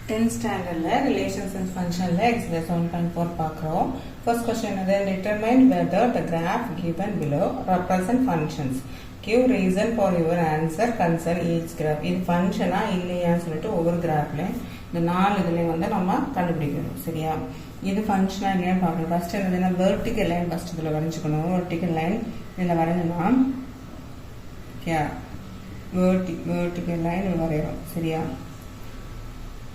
10th standard relations and function exercise 1.4 பார்க்கிறோம். First question is determine whether the graph given below represent functions. Give reason for your answer concern each graph. இது ஃபங்க்ஷனா இல்லையான்னு சொல்லிட்டு ஒவ்வொரு கிராஃப்ல இந்த 4 இதுலயும் வந்து நம்ம கண்டுபிடிக்கணும். சரியா? இது ஃபங்க்ஷனா இல்லையான்னு பார்க்கணும். ஃபர்ஸ்ட் என்னதுன்னா வெர்டிகல் லைன் ஃபர்ஸ்ட் இதுல வரைஞ்சுக்கணும். வெர்டிகல் லைன் இதுல வரைஞ்சோம்னா வெர்டிகல் லைன் வரையறோம். சரியா?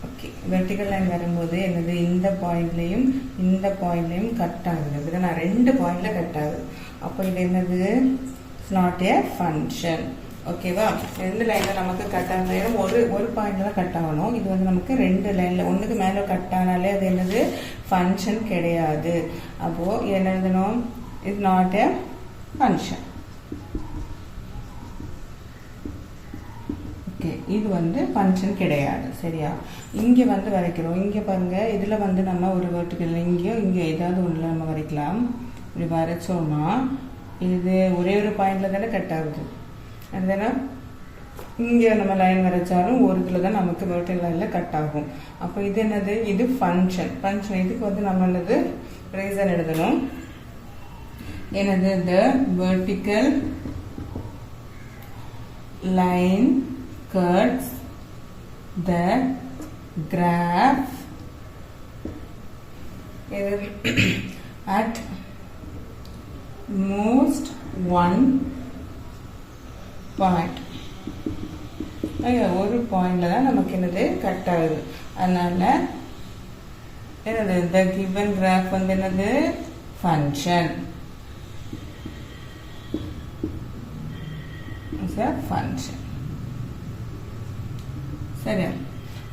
ஓகே, வெர்டிகல் லைன் வரும்போது என்னது இந்த பாயிண்ட்லயும் இந்த பாயிண்ட்லயும் கட் ஆகுது. அப்படிதான் நான் 2 பாயிண்ட்ல கட் ஆகுது. அப்போ இது என்னது? It's not A function. ஓகேவா? 2 லைன்ல நமக்கு கட் ஆகணும். ஒரு பாயிண்ட்ல தான் கட் ஆகணும். இது வந்து நமக்கு 2 லைன்ல ஒண்ணுக்கு மேல கட் ஆனாலே அது என்னது? ஃபங்க்ஷன் கிடையாது. அப்போ என்ன எழுதணும்? It's not A function. இது வந்து ஃபங்க்ஷன் கிடையாது. சரியா? இங்க வந்து வரைக்கிறோம். இங்க பாருங்க, இதுல வந்து நம்ம ஒரு வெர்டிகல் இங்க ஏதாவது ஒண்ணுல நம்ம வரைக்கலாம். இப்படி வரைச்சோம்னா இது ஒரே ஒரு பாயிண்ட்ல தானே கட் ஆகுது. அதுதானே இங்க நம்ம லைன் வரைச்சாலும் ஒரு இதுல தான் நமக்கு வெர்டிகல் லைன்ல கட் ஆகும். அப்போ இது என்னது? இது ஃபங்க்ஷன். இதுக்கு வந்து நம்ம என்னது? ரீசன் எழுதணும். என்னது? the vertical line cuts the graph at most one point. ஒரு பாயிண்ட்ல தான் நமக்கு என்னது? கட் ஆகுது. அதனால என்னது? the given graph வந்து என்னது? function. is a function. சரியா?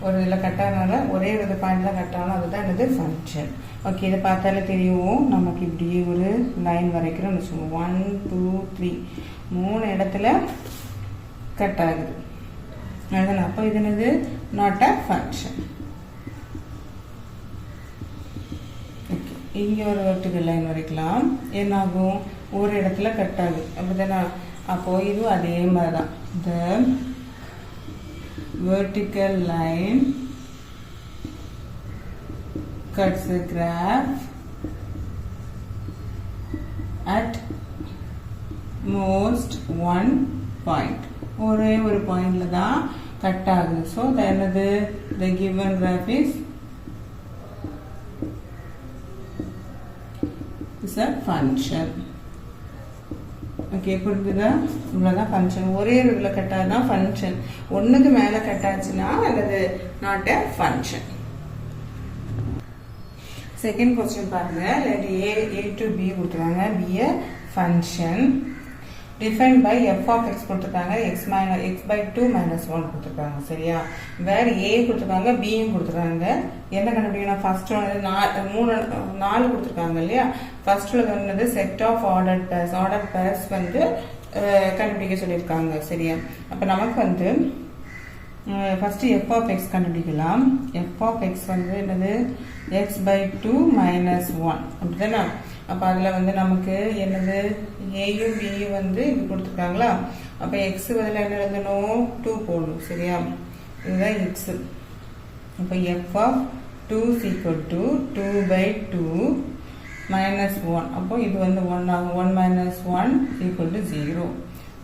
ஒரு இதில் கட்டானால ஒரே ஒரு பாயிண்ட்ல கட்டானோம், அதுதான் என்னது? ஃபங்க்ஷன். ஓகே, இதை பார்த்தாலே தெரியும். நமக்கு இப்படி ஒரு லைன் வரைக்கிறோம்னு வச்சுக்கோங்க. 1 2 3 3 இடத்துல கட் ஆகுது. அதுதான். அப்போ இது என்னது? Not a function. ஓகே, இங்கே ஒரு வெர்டிகல் லைன் வரைக்கலாம். என்னாகும்? ஒரு இடத்துல கட் ஆகுது. அப்படிதானே? அப்போ இதுவும் அதே மாதிரி தான். the vertical line cuts the graph at most one point. ஒரே ஒரு பாயிண்ட்ல தான் கட் ஆகுது. ஸோ என்னது? the given graph is a function. Okay, புரிஞ்சுதா? இவ்வளவுதான் ஃபங்க்ஷன். ஒரே இதுல கட் ஆகுதுன்னா ஃபங்க்ஷன். ஒண்ணுக்கு மேல கட் ஆச்சுன்னா அல்லது not a function. Second question பாருங்க. a to b கொடுத்துருக்காங்க. b a function defined by f of x கொடுத்துருக்காங்க. x by 2 minus 1 கொடுத்துருக்காங்க. சரியா? வேற a கொடுத்துருக்காங்க, b கொடுத்துருக்காங்க. என்ன கண்டுபிடிக்கணும்? ஃபர்ஸ்ட் வந்து 4 கொடுத்துருக்காங்க இல்லையா? ஃபர்ஸ்ட்ல வந்து set of ordered pairs. Ordered pairs வந்து கண்டுபிடிக்க சொல்லியிருக்காங்க. சரியா? அப்ப நமக்கு வந்து ஃபர்ஸ்ட் f of x கண்டுபிடிக்கலாம். f of x வந்து என்னது? x by 2 minus 1. அப்படிதானே? அப்ப அதுல வந்து நமக்கு என்னது? ஏயும் பியும் வந்து இது கொடுத்துருக்காங்களா? அப்ப x பதில என்ன எழுதணும்? 2 போடணும். சரியா? இதுதான் x. அப்ப f of 2 is equal to 2 by 2 minus 1. அப்போ இது வந்து 1 ஆகும். 1 minus 1 equal to 0.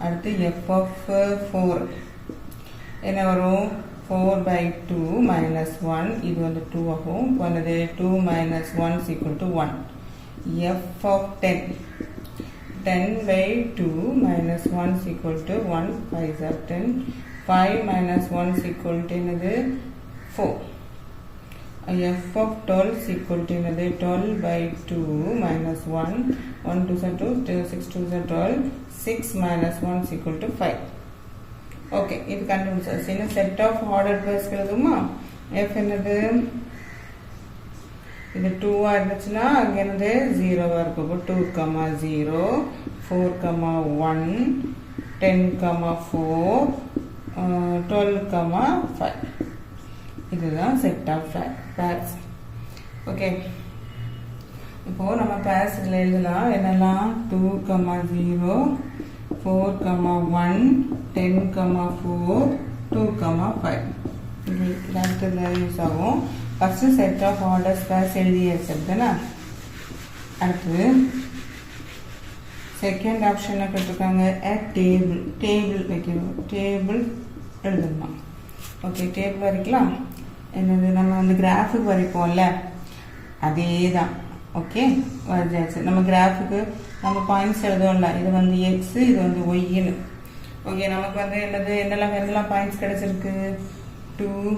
அடுத்து f of 4 என்ன வரும்? 4 by 2 minus 1. இது வந்து 2 ஆகும். வந்து 2 minus 1 is equal to 1. f of 10 by 2 minus 1 is equal to 1. 5 are 10. 5 minus 1 is equal to என்னது? 4. f of 12 is equal to என்னது? 12 by 2 minus 1. 1 2 is 2, 6 2 is 12. 6 minus 1 is equal to 5. Okay, இது கண்டுபிடிச்சாச்சு. என்ன set of order pairs எழுதுமா? f என்னது? இது 2 இருந்துச்சுன்னா அங்க என்னது? 0 இருக்கும். 2, 0, 4, 1, 10, 4, 12, 5. இதுதான் செட் ஆஃப் பேர்ஸ். ஓகே, இப்போ நம்ம பேர்ஸ் இதுல எழுதலாம். என்னெல்லாம்? 2, 0, 4, 1, 10, 4, 2, 5. அடுத்தது யூஸ் ஆகும். First set of orders pairs எழுதியாச்சு தானே. அடுத்தது செகண்ட் ஆப்ஷனில் கொடுத்துருக்காங்க டேபிள். டேபிள் வைக்கணும், டேபிள் எழுதணும். ஓகே, டேபிள் வரைக்கலாம். என்னது நம்ம வந்து கிராஃபுக்கு வரைப்போம்ல அதே தான். ஓகே, வரைஞ்சாச்சு. நம்ம கிராஃபுக்கு நம்ம பாயிண்ட்ஸ் எழுதுவோம்ல, இது வந்து எக்ஸு, இது வந்து ஒய்ன்னு. ஓகே, நமக்கு வந்து என்னெல்லாம் பாயிண்ட்ஸ் கிடைச்சிருக்கு? 2,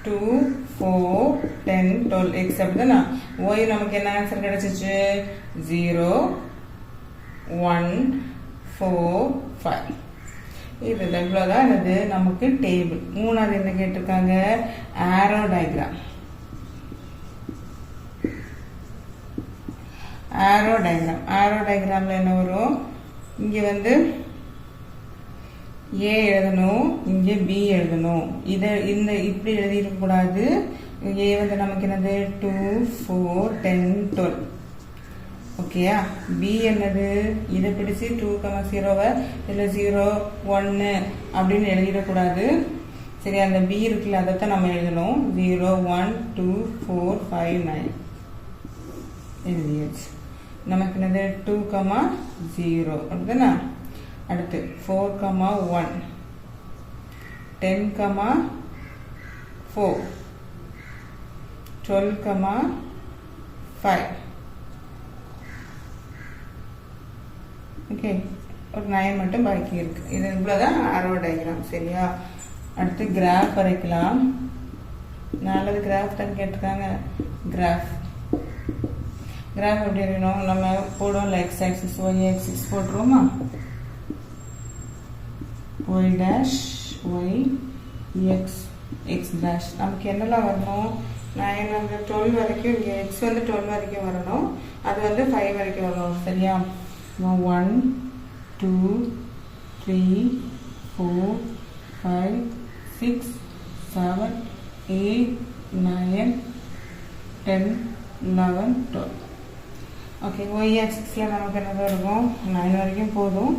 2, 4, 10, 12 எக்ஸ் அப்படிதானே. ஒய் நமக்கு என்ன ஆன்சர் கிடைச்சிச்சு? 0, 1, 4, 5. இது இவ்வளோதான் என்னது நமக்கு டேபிள். மூணாவது என்ன கேட்டிருக்காங்க? ஆரோ டயக்ராம். ஆரோ டயக்ராம்ல என்ன வரும்? இங்க வந்து ஏ எழுதணும், இங்க பி எழுதணும். இந்த இப்படி எழுதிருக்க கூடாது. ஏ வந்து நமக்கு என்னது 2, 4, 10, 12. ஓகேயா? பி என்னது? இதை பிடிச்சி 2, 0 இல்லை 0, 1 அப்படின்னு எழுதிடக்கூடாது. சரி, அந்த பி இருக்குல்ல அதைத்தான் நம்ம எழுதணும். 0, 1, 2, 4, 5, 9 எழுதியாச்சு. நமக்கு என்னது 2, 0 அப்படிதானே. அடுத்து 4, 1, 10, 4, 12, 5. ஓகே, ஒரு 9 மட்டும் பாக்கி இருக்கு. இது இவ்வளோதான் ஆரோ டயக்ராம். சரியா? அடுத்து கிராஃப் வரைக்கலாம். நாலாவது கிராஃப் தான் கேட்டிருக்காங்க. கிராஃப் எப்படி இருக்கணும்? நம்ம போடுவோம்ல எக்ஸ் ஆக்சிஸ் ஒய் ஆக்சிஸ் போட்டுருவோமா? Y dash Y X X dash. நமக்கு என்னெல்லாம் வரணும்? 9 வந்து 12 வரைக்கும், இங்கே எக்ஸ் வந்து 12 வரைக்கும் வரணும், அது வந்து 5 வரைக்கும் வரணும். சரியா? 1, 2, 3, 4, 5, 6, 7, 8, 9, 10, 11, 12. ஓகே, ஒய் ஆக்சிஸில் நமக்கு என்ன இருக்கும்? 9 வரைக்கும் போதும்,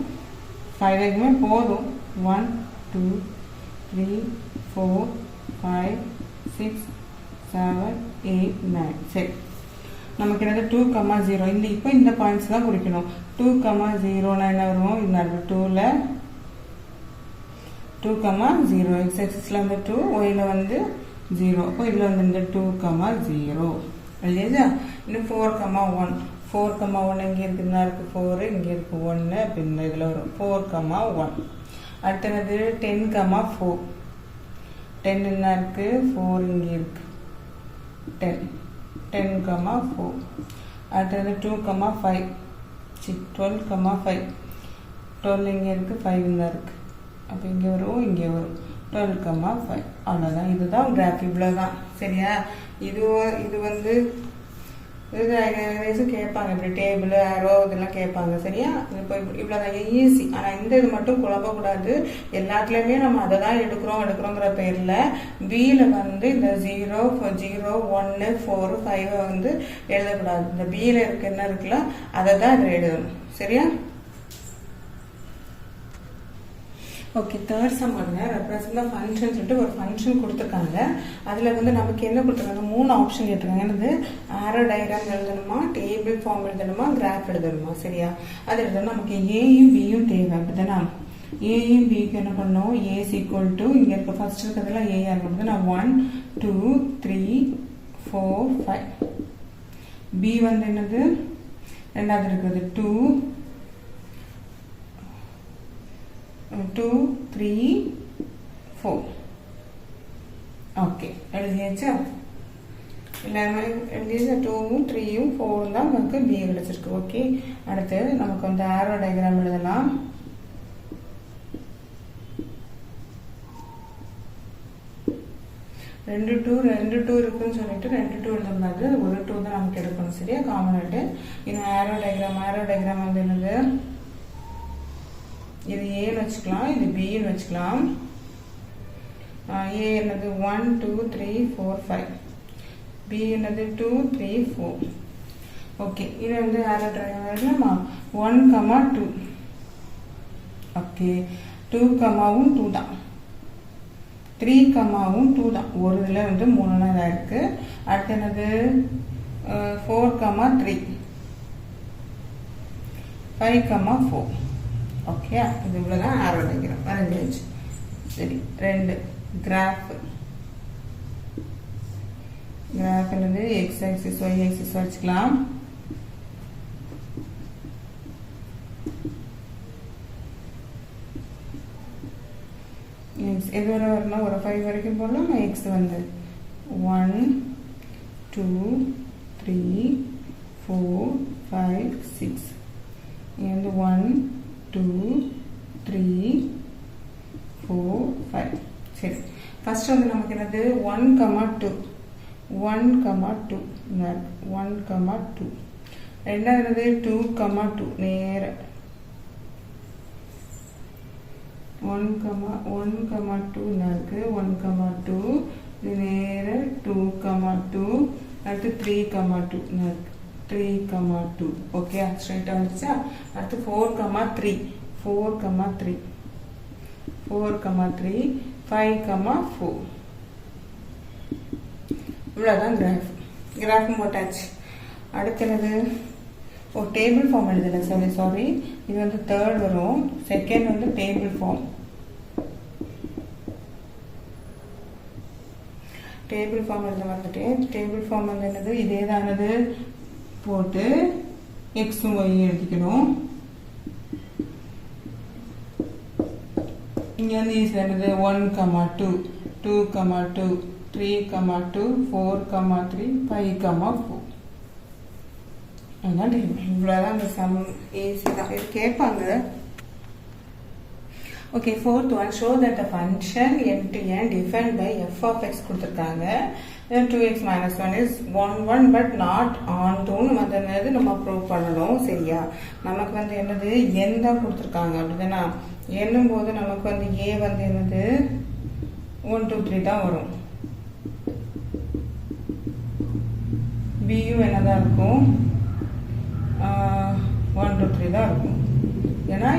5 வரைக்குமே போதும். 1, 2, 3, 4, 5, 6, 7, 8, 9. சரி, நமக்கு என்னது 2, 0. இப்போ இந்த பாயிண்ட்ஸ் தான் குறிக்கணும். 2, 0னா என்ன வரும்? இந்த 2ல 2, 0 எக்ஸ் ஆக்சிஸ்ல வந்து 2, ஒய்ல வந்து 0. அப்போ இதில் வந்து இந்த 2, 0 இல்லையா? இன்னும் 4, 1. 4, 1 இங்கே இருக்குதுன்னா இருக்கு 4, இங்கே இருக்கு 1 அப்படின்னு இதில் வரும். 4, 1. அடுத்தது 10, 4. 10 என்ன இருக்கு? 4 இங்கே இருக்கு 10. 10, 4. அடுத்தது 2, 5. 12, 5. 12 இங்கே இருக்கு, 5 இங்கே இருக்கு. அப்போ இங்கே வரும், இங்கே வரும். 12, 5. அவ்வளோதான். இதுதான் கிராஃப். இவ்வளோதான். சரியா? இது வந்து இது கேட்பாங்க. இப்படி டேபிள் ஆரோ இதெல்லாம் கேட்பாங்க. சரியா? இப்போ இவ்வளோதான் ஈஸி. ஆனால் இந்த இது மட்டும் குழப்பக்கூடாது. எல்லாத்துலேயுமே நம்ம அதை தான் எடுக்கிறோங்கிற பேரில் பியில் வந்து இந்த 0, 0, 1, 4, 5 வந்து எழுதக்கூடாது. இந்த பியில் இருக்கு என்ன இருக்குல்ல அதை தான் இதில் எழுதணும். சரியா? ஓகே, தேர்ட் சம் பாருங்க. ரெப்ரசன்ட் த ஃபங்க்ஷன் சொல்லிட்டு ஒரு ஃபங்க்ஷன் கொடுத்துருக்காங்க. அதில் வந்து நமக்கு என்ன கொடுத்துருக்காங்க? 3 ஆப்ஷன் கேட்டிருக்காங்க. என்னது? ஆரோ டயக்ராம் எழுதணுமா, டேபிள் ஃபார்ம் எழுதணுமா, கிராஃப் எழுதணுமா? சரியா? அது எழுதணும். நமக்கு ஏயும் பியும் தேவை அப்படிதானே. ஏயும் பிக்கு என்ன பண்ணணும்? ஏ ஈக்குவல் டு இங்கே இருக்க ஃபர்ஸ்ட் இருக்கிறதுலாம் ஏயா இருக்கும். நான் 1, 2, 3, 4, 5. பி வந்து என்னது? ரெண்டாவது இருக்கிறது 2, 3, 4. ஓகே, எழுதியாச்சா? எல்லாருமே எழுதியாச்சா? 2, 3, 4 தான் நமக்கு பி கிடைச்சிருக்கு. ஓகே, அடுத்து நமக்கு வந்து ஆரோ டயக்ராம் எழுதலாம். ரெண்டு டூ இருக்குன்னு சொல்லிட்டு 2 2 எழுதக்கூடாது. ஒரு 2 தான் நமக்கு எடுக்கணும். சரியா? காமனாட்டு. இன்னும் ஆரோ டயக்ராம் வந்து என்னது? இது ஏன்னு வச்சுக்கலாம், இது பின்னு வச்சுக்கலாம். ஏ என்னது? 1, 2, 3, 4, 5. பி என்னது? 2, 3, 4. ஓகே, இது வந்து ஆரோ டயக்ராம் எழுதலாமா? 1, 2. ஓகே, 2, 2 தான். 3, 2 தான். ஒரு இதில் வந்து 3 தான் இருக்கு. அடுத்து என்னது 4, 3, 5, 4. ஓகே, இது இவ்வளோதான் ஆரோ டயக்ராம் வரைஞ்சாச்சு. சரி, 2 கிராஃப் என்னது எக்ஸ் ஆக்சிஸ் ஒய் ஆக்சிஸ் வச்சுக்கலாம். எது வரை வரணும்? ஒரு 5 வரைக்கும் போடலாம். எக்ஸ் வந்து 1 2 3 4 5 6. இங்கே வந்து 1 2 3 4 5. சரி, ஃபர்ஸ்ட் வந்து நமக்கு என்னது 1, 2 1, 2 1, 2. ரெண்டாவது 2, 2 நேர 1, 2 இருக்கு. 1, 2 இது நேர 2, 2 அடுத்து 3, 2 இருக்கு. 3, 2. ஓகே, ஸ்ட்ரைட்டாக வந்துச்சா? அடுத்து 4, 3 4, 3 4, 3 5, 4. இவ்வளோதான் கிராஃப் போட்டாச்சு. அடுத்து என்னது டேபிள் ஃபார்ம் எழுதலை. சாரி, இது வந்து தேர்ட் வரும். செகண்ட் வந்து டேபிள் ஃபார்ம். டேபிள் ஃபார்ம் எழுத வந்துட்டேன். டேபிள் ஃபார்ம் வந்து என்னது இதே தானது போட்டு எக்ஸும் ஒய் எழுதிக்கணும். இங்கே வந்து ஈஸி என்னது 1, 2 2, 2 3, 2 4, 3 5, 4. இவ்வளோதான் இந்த சம். ஈஸி தான், இது கேட்பாங்க. Okay, fourth one, show that the function m(n) defined by f of x கொடுத்துருக்காங்க. 2x - 1 is 1, 1 but not on டூன்னு வந்து நம்ம ப்ரூவ் பண்ணணும். சரியா? நமக்கு வந்து என்னது n தான் கொடுத்துருக்காங்க. அப்படிதானா? என்னும் போது நமக்கு வந்து a வந்து என்னது 1 2 3 தான் வரும். பியும் என்னதான் இருக்கும் 1 2 3 தான் இருக்கும். ஏன்னா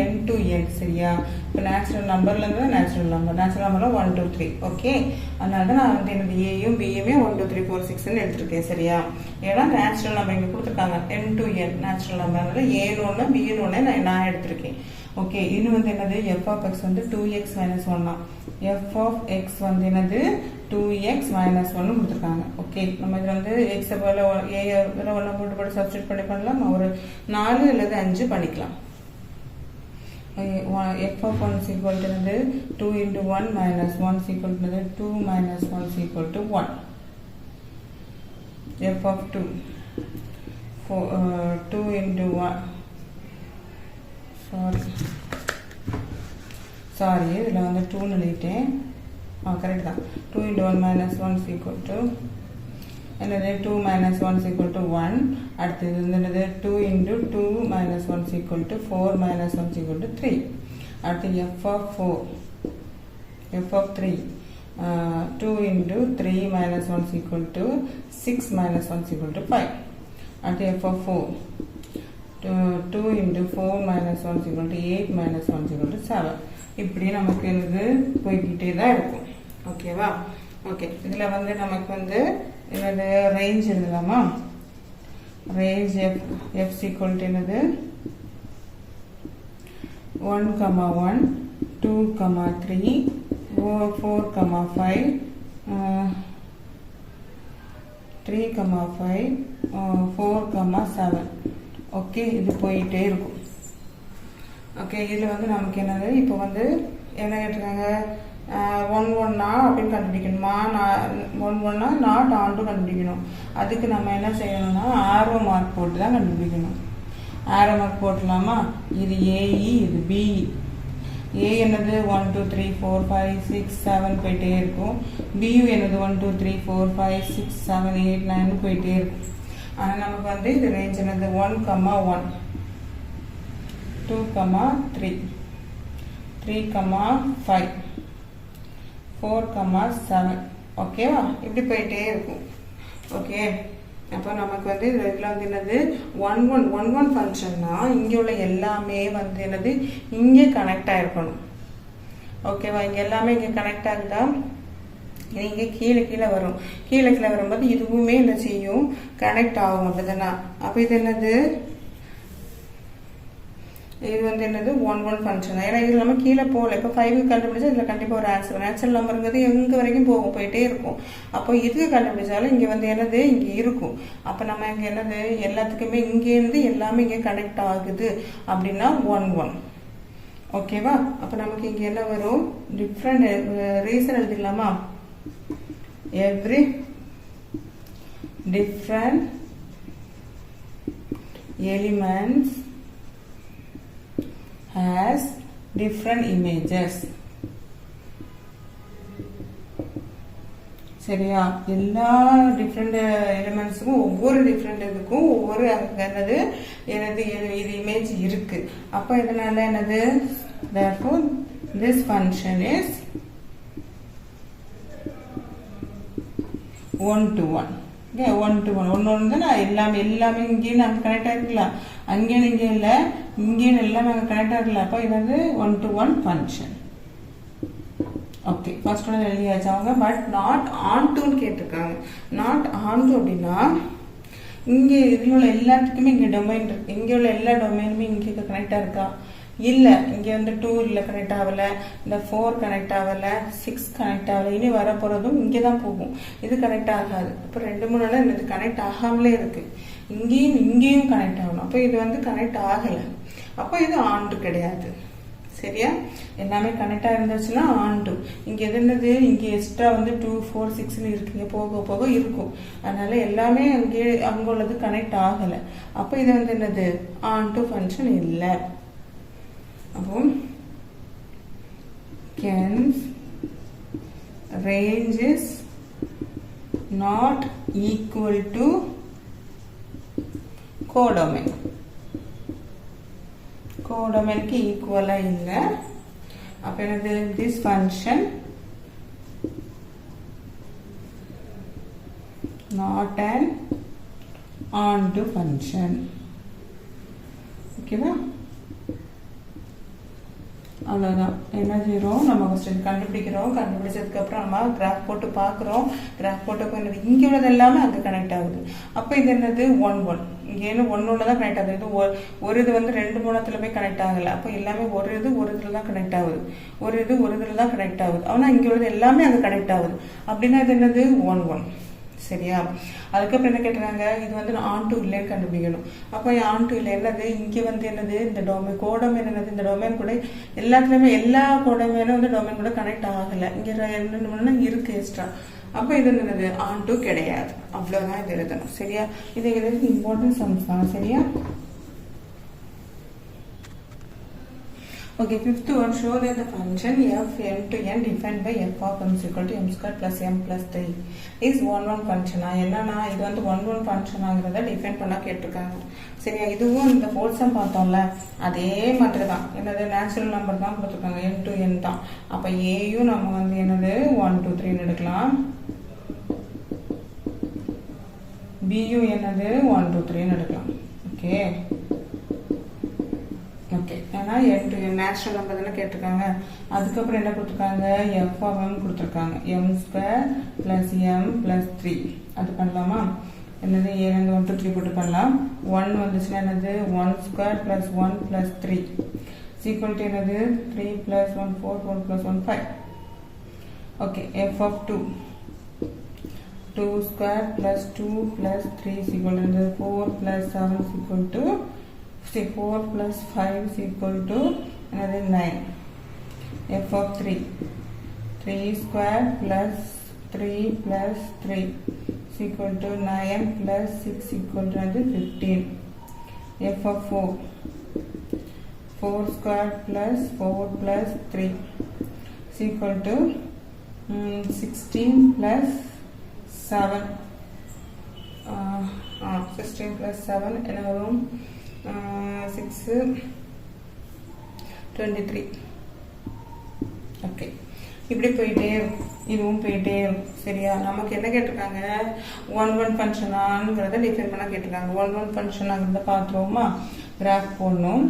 n to n. சரியா? இப்போ நேச்சுரல் நம்பர்லேருந்து நேச்சுரல் நம்பரில் 1 2 3. ஓகே, அதனால தான் நான் வந்து என்னது ஏயும் பியுமே 1 2 3 4 6ன்னு எடுத்துருக்கேன். சரியா? ஏன்னா நேச்சுரல் நம்பர் இங்கே கொடுத்துருக்காங்க n to n நேச்சுரல் நம்பர்னால ஏன்னு ஒன்று பின்னு ஒன்று நான் எடுத்திருக்கேன். ஓகே, இன்னும் வந்து என்னது f of x வந்து 2x - 1 தான். f of x வந்து என்னது 2x - 1 கொடுத்துருக்காங்க. ஓகே, நம்ம இதில் வந்து x போல a ஒன்று போட்டு சப்ஸ்டியூட் பண்ணலாம். ஒரு 4 அல்லது 5 பண்ணிக்கலாம். f of 1 is equal to 2 into 1 minus 1 is equal to 2 minus 1 is equal to 1. f of 2 2 into 1 sorry இதில் வந்து 2 எழுதிட்டேன். கரெக்ட் தான். 2 into 1 minus 1 is equal to என்னது 2 minus 1 is equal to 1. அடுத்தது என்னது 2 into 2 minus 1 is equal to 4 minus 1 is equal to 3. அடுத்து f of 3 2 into 3 minus 1 is equal to 6 minus 1 is equal to 5. அடுத்து f of 4 2 into 4 minus 1 is equal to 8 minus 1 is equal to 7. இப்படி நமக்கு என்னது போய்கிட்டே தான் இருக்கும். ஓகேவா? Okay, இதில் வந்து நமக்கு வந்து என்னது ரேஞ்ச் எழுதலாமா? ரேஞ்ச் f equal to என்னது 1, 1 2, 3 4, 5 3, 5 4, 7. ஓகே, இது போயிட்டே இருக்கும். ஓகே, இதில் வந்து நமக்கு என்னது இப்போ வந்து என்ன கேட்டிருக்காங்க 1 1 அப்படின்னு கண்டுபிடிக்கணுமா? 1 1 நாட் ஆன்ட்டு கண்டுபிடிக்கணும். அதுக்கு நம்ம என்ன செய்யணும்னா ஆரோ மார்க் போட்டு தான் கண்டுபிடிக்கணும். ஆரோ மார்க் போட்டலாமா? இது ஏஇ, இது பிஇ. ஏ என்னது 1 2 3 4 5 6 7 போயிட்டே இருக்கும். பியு என்னது 1 2 3 4 5 6 7 8 9 போயிட்டே இருக்கும். ஆனால் நமக்கு வந்து இது ரேஞ்ச் என்னது 1, 1 2, 3 3, 5 4, 7. ஓகேவா? இப்படி போயிட்டே இருக்கும். ஓகே, அப்போ நமக்கு வந்து இதில் வந்து என்னது 1 1 ஃபங்க்ஷன்னா இங்கே உள்ள எல்லாமே வந்து என்னது இங்கே கனெக்ட் ஆகிருக்கணும். ஓகேவா? இங்கே எல்லாமே இங்கே கனெக்ட் ஆகுதா? இங்கே கீழே கீழே வரும். கீழே கீழே வரும்போது இதுவுமே என்ன செய்யும்? கனெக்ட் ஆகும். அப்படிதானா? அப்போ இது என்னது? இது வந்து என்னது? 1 1 ஃபங்க்ஷன். ஏன்னா இது நம்ம கீழே போகல. இப்போ 5 கண்டுபிடிச்சா இதில் கண்டிப்பாக ஒரு ஆன்சர். நேச்சுரல் நம்பருங்கிறது எங்கே வரைக்கும் போயிட்டே இருக்கும். அப்போ இதுக்கு கண்டுபிடிச்சாலும் இங்கே வந்து என்னது? இங்கே இருக்கும். அப்போ நம்ம இங்கே என்னது? எல்லாத்துக்குமே இங்கேருந்து எல்லாமே இங்கே கனெக்ட் ஆகுது அப்படின்னா 1 1. ஓகேவா? அப்போ நமக்கு இங்கே என்ன வரும்? டிஃப்ரெண்ட் ரீசன் எழுதிக்கலாமா? Every different elements has different images. சரியா? எல்லா டிஃப்ரெண்ட் எலிமெண்ட்ஸுக்கும் ஒவ்வொரு டிஃப்ரெண்ட் இதுக்கும் ஒவ்வொரு என்னது இது இமேஜ் இருக்கு. அப்போ இதனால என்னது? therefore this function is 1 to 1. Okay, 1 to 1. ஒன்று தானே எல்லாமே இங்கேயும் நாங்கள் கனெக்ட் ஆகிருக்கலாம். அங்கேயும் இங்கே இல்லை, இங்கேயும் எல்லாமே நாங்கள் கனெக்ட் ஆகல. அப்போ இது வந்து 1 to 1 ஃபங்க்ஷன். ஓகே, ஃபர்ஸ்ட் ஒன்று எழுதியாச்சு அவங்க. பட் நாட் ஆன் டூன்னு கேட்டிருக்காங்க. நாட் ஆன் டூ அப்படின்னா இங்கே இதில் உள்ள எல்லாத்துக்குமே இங்கே டொமைன் இருக்கு. இங்கே உள்ள எல்லா டொமைனுமே இங்கே கனெக்டாக இருக்கா? இல்லை. இங்கே வந்து 2 இல்லை, கனெக்ட் ஆகலை. இந்த 4 கனெக்ட் ஆகலை, 6 கனெக்ட் ஆகலை. இனி வரப்போகிறதும் இங்கே தான் போகும். இது கனெக்ட் ஆகாது. இப்போ 2 3 நாள் இது கனெக்ட் ஆகாமலே இருக்கு. இங்கேயும் கனெக்ட் ஆகணும். அப்போ இது வந்து கனெக்ட் ஆகலை. அப்போ இது ஆண்டு கிடையாது. சரியா? எல்லாமே கனெக்டாக இருந்துச்சுன்னா ஆண்டு. இங்கே எது என்னது? இங்கே எக்ஸ்ட்ரா வந்து 2 4 6ன்னு இருக்குங்க, போக போக இருக்கும். அதனால எல்லாமே அங்கே உள்ளது கனெக்ட் ஆகலை. அப்போ இது வந்து என்னது? ஆண்டு ஃபங்க்ஷன் இல்லை. அப்போ hence range is not equal to codomain. கோடொமைனுக்கு ஈக்குவலா இல்லை. அப்போ என்னது? this function not an onto function. ஓகேவா? அவ்வளோதான். என்ன செய்கிறோம்? நம்ம ஃபஸ்ட்டு கண்டுபிடிக்கிறோம். கண்டுபிடிச்சதுக்கப்புறம் நம்ம கிராஃப் போட்டு பார்க்குறோம். கிராஃப் போட்டப்போ என்னது? இங்கே உள்ளது எல்லாமே அங்கே கனெக்ட் ஆகுது. அப்போ இது என்னது? 1 1. இங்கே என்ன 1 1 தான் கனெக்ட் ஆகுது. இது ஒரு இது வந்து 2 3 போய் கனெக்ட் ஆகலை. அப்போ எல்லாமே ஒரு இதில் தான் கனெக்ட் ஆகுது. ஒரு இதில் தான் கனெக்ட் ஆகுது. ஆனால் இங்கே உள்ளது எல்லாமே அங்கே கனெக்ட் ஆகுது. அப்படின்னா இது என்னது? 1 1. சரியா? அதுக்கப்புறம் என்ன கேட்டுறாங்க? இது வந்து ஆன் டூ இல்லைன்னு கண்டுபிடிக்கணும். அப்போ ஆன் டூ இல்லை என்னது? இங்கே வந்து என்னது? இந்த டொமைன் கோடொமைன் என்னது? இந்த டொமைன் கூட எல்லாத்துலேயுமே எல்லா கோடொமைனும் வந்து டொமைன் கூட கனெக்ட் ஆகலை. இங்கே இருக்கு எக்ஸ்ட்ரா. அப்போ இது என்னது? ஆன் டூ கிடையாது. அவ்வளோதான் இது எழுதணும். சரியா? இது எழுதுறது இம்பார்ட்டன்ட் சம்ஸ் தான். சரியா? Okay, fifth one, show that the function f m to n defined by f of m is equal to m square plus m plus 3 is 1 1 function. என்னன்னா இது வந்து 1 1 function ஆகிறத டிஃபைன் பண்ண கேட்டிருக்காங்க. சரியா? இதுவும் இந்த ஃபோர்த் சம் பார்த்தோம்ல, அதே மாதிரி தான். என்னது? நேச்சுரல் நம்பர் தான் கொடுத்துருக்காங்க. n to n தான். அப்போ ஏயும் நம்ம வந்து என்னது? 1 2 3 எடுக்கலாம். பியும் என்னது? 1 2 3 எடுக்கலாம். Okay okay. ஏன்னா n to n natural number தானே கேட்டிருக்காங்க. அதுக்கப்புறம் என்ன கொடுத்துருக்காங்க? f of m கொடுத்துருக்காங்க. m square plus m plus 3. அது பண்ணலாமா? என்னது? ஏழு 1 2 3 போட்டு பண்ணலாம். 1 வந்துச்சுன்னா என்னது? 1 square plus 1 plus 3 equal to என்னது? 3 plus 1 4 4 plus 1 5. Okay. f of 2 2 square plus 2 plus 3 equal to 4 plus 7 equal to 4 plus 5 is equal to another 9. f of 3 3 square plus 3 plus 3 is equal to 9 plus 6 equal to another 15. f of 4 4 square plus 4 plus 3 is equal to 16 plus 7. 16 plus 7 என்ன வரும்? 6 23. Okay. இப்படி போயிட்டே இருக்கும். இதுவும் போயிட்டே இருக்கும். சரியா? நமக்கு என்ன கேட்டிருக்காங்க? 1 1 ஃபங்க்ஷனாங்கிறத டிஃபைன் பண்ண கேட்டிருக்காங்க. 1 1 ஃபங்க்ஷனாங்கிறத பார்த்துருவோமா? கிராஃப் போடணும்.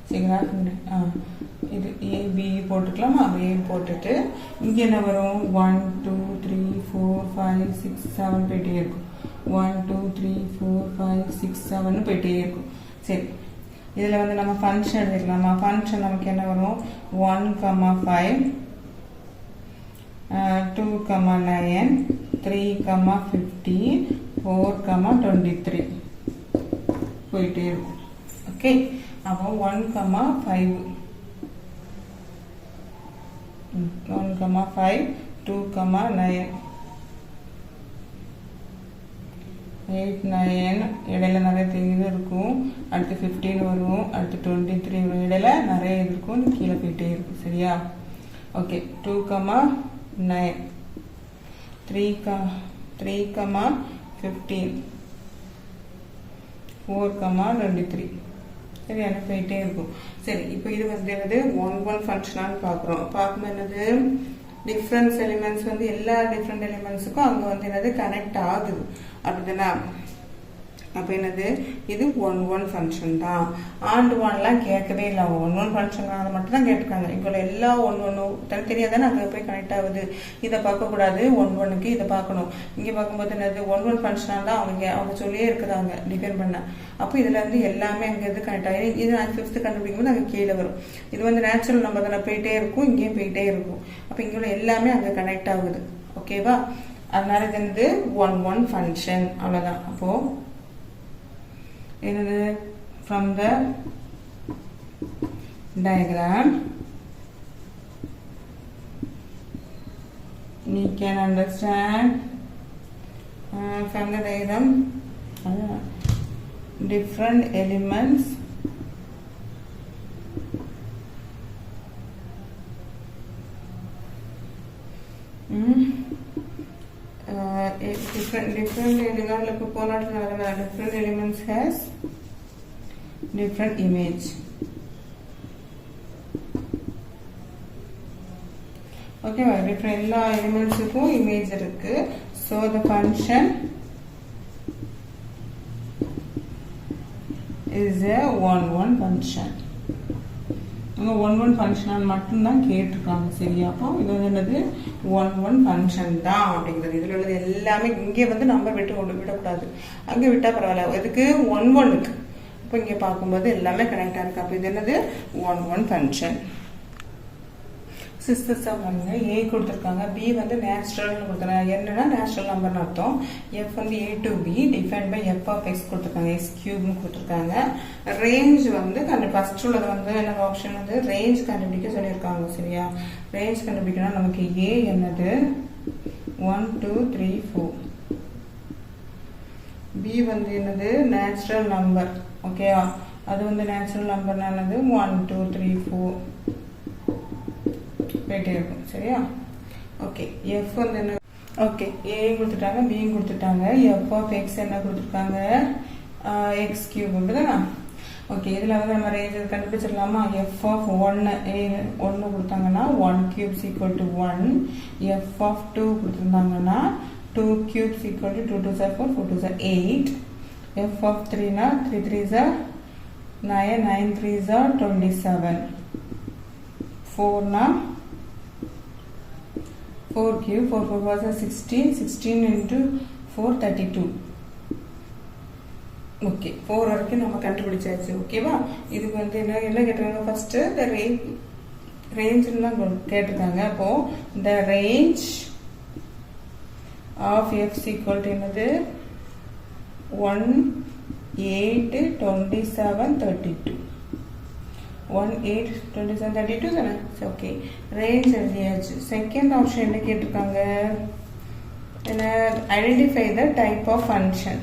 சரி, கிராஃப் இது ஏபி போட்டுக்கலாமா? ஏ போட்டுட்டு இங்கே என்ன வரும்? 1 2 3 4 5 6 7 போயிட்டே இருக்கும். 1 2 3 4 5 6 7 போயிட்டே இருக்கும். சரி, இதில் வந்து நம்ம ஃபங்க்ஷன் எடுத்துக்கலாமா? ஃபங்க்ஷன் நமக்கு என்ன வரும்? 1, 5 2, 9 3, 15 4, 23 போயிட்டே இருக்கும். ஓகே, அப்போ 1, 5 1, 5 2, 9 8, 9 இடையில நிறைய இது இருக்கும். அடுத்து 15 வரும். அடுத்து 23 வரும். இடையில நிறைய இது இருக்கும். கீழே போயிட்டே இருக்கும். சரியா? ஓகே, 2, 9 3, 15 4, 23 சரி, எனக்கு போயிட்டே இருக்கும். சரி, இப்போ இது வந்து என்னது 1 ஃபங்க்ஷனான்னு பார்க்குறோம். பார்க்கும்போது என்னது டிஃப்ரென்ஸ் எலிமெண்ட்ஸ் வந்து எல்லா டிஃப்ரெண்ட் எலிமெண்ட்ஸுக்கும் அங்கே வந்து என்னது கனெக்ட் ஆகுது அப்படிதானே? அப்போ என்னது இது 1 ஃபங்க்ஷன் தான். ஆண்டு ஒன்லாம் கேட்கவே இல்லை. அவங்க 1 ஃபங்க்ஷன் அதை மட்டும் தான் கேட்டிருக்காங்க. இப்போ எல்லா 1 தனித்தனியாக தானே அங்கே போய் கனெக்ட் ஆகுது. இதை பார்க்கக்கூடாது, 1க்கு இதை பார்க்கணும். இங்கே பார்க்கும்போது என்னது 1 ஃபங்க்ஷனாக தான் அவங்க சொல்லியே இருக்கிறாங்க டிபெண்ட் பண்ண. அப்போ இதில் வந்து எல்லாமே அங்கே இது கனெக்ட் ஆகி இது நான் 5th கண்டுபிடிக்கும்போது அங்கே கீழே வரும். இது வந்து நேச்சுரல் நம்பர் தானே, போயிட்டே இருக்கும். இங்கேயும் போயிட்டே இருக்கும். அப்போ இங்கே உள்ள எல்லாமே அங்கே கனெக்ட் ஆகுது. ஓகேவா? அதனால இது வந்து 1 ஃபங்க்ஷன். அவ்வளோதான். அப்போது என்னது from the diagram we can understand from the diagram different elements different elements has different image. Okay, different எல்லா எலிமெண்ட்ஸுக்கும் இமேஜ் இருக்கு. So the function is a 1 function. அங்க 1 ஃபங்க்ஷன் மட்டும்தான் கேட்டிருக்காங்க. சரியா? அப்போ இது வந்து என்னது 1 ஃபங்க்ஷன் தான் அப்படிங்கிறது. இதில் உள்ளது எல்லாமே இங்கே வந்து நம்பர் விடக்கூடாது. அங்கே விட்டால் பரவாயில்ல. இதுக்கு 1க்கு இப்போ இங்கே பார்க்கும்போது எல்லாமே கனெக்டாக இருக்கு. அப்போ இது என்னது 1 ஃபங்க்ஷன். சிஸ்டர்ஸாக பாருங்க, ஏ கொடுத்துருக்காங்க, பி வந்து நேச்சுரல்னு கொடுத்துருக்காங்க. என்னன்னா நேச்சுரல் நம்பர்னு அர்த்தம். எஃப் வந்து A to B define by f of x கொடுத்துருக்காங்க. எக்ஸ் கியூப்னு கொடுத்துருக்காங்க. ரேஞ்ச் வந்து ஃபர்ஸ்ட் உள்ளது வந்து என்ன ஆப்ஷன் வந்து ரேஞ்ச் கண்டுபிடிக்க சொல்லியிருக்காங்க. சரியா? ரேஞ்ச் கண்டுபிடிக்கணும். நமக்கு ஏ என்னது 1 2 3 4. பி வந்து என்னது நேச்சுரல் நம்பர். ஓகேவா? அது வந்து நேச்சுரல் நம்பர் என்னது 1 2 3 4 போயிட்டே இருக்கும். சரியா? ஓகே, எஃப் வந்து என்ன? ஓகே, ஏயும் கொடுத்துட்டாங்க, பியும் கொடுத்துட்டாங்க. எஃப் ஆஃப் எக்ஸ் என்ன கொடுத்துருக்காங்க? எக்ஸ் கியூப் அப்படிதானா? ஓகே, இதில் வந்து நம்ம ரேஞ்ச் கண்டுபிடிச்சிடலாமா? எஃப் ஆஃப் 1 கொடுத்தாங்கன்னா 1 cubes equal to 1. F of 2 கொடுத்துருந்தாங்கன்னா 2 cubes equal to 2 2s are 4 4 2s are 8. F of 3னா 3 3s are 9 9 3s are 27. 4னா 4 cube 4 4 was 16 16 into 4 32. ஓகே, 4 வரைக்கும் நம்ம கண்டுபிடிச்சாச்சு. ஓகேவா? இதுக்கு வந்து என்ன கேட்டிருக்காங்க? ஃபர்ஸ்ட் த ரேஞ்சுன்னு தான் கேட்டிருக்காங்க. அப்போ the range of f equal to என்னது 1 8 27 32. 1 8 27 32 தானே? ஓகே, ரேஞ்ச் எழுதியாச்சு. செகண்ட் ஆப்ஷன் என்ன கேட்டிருக்காங்க? என்ன? Identify the type of function.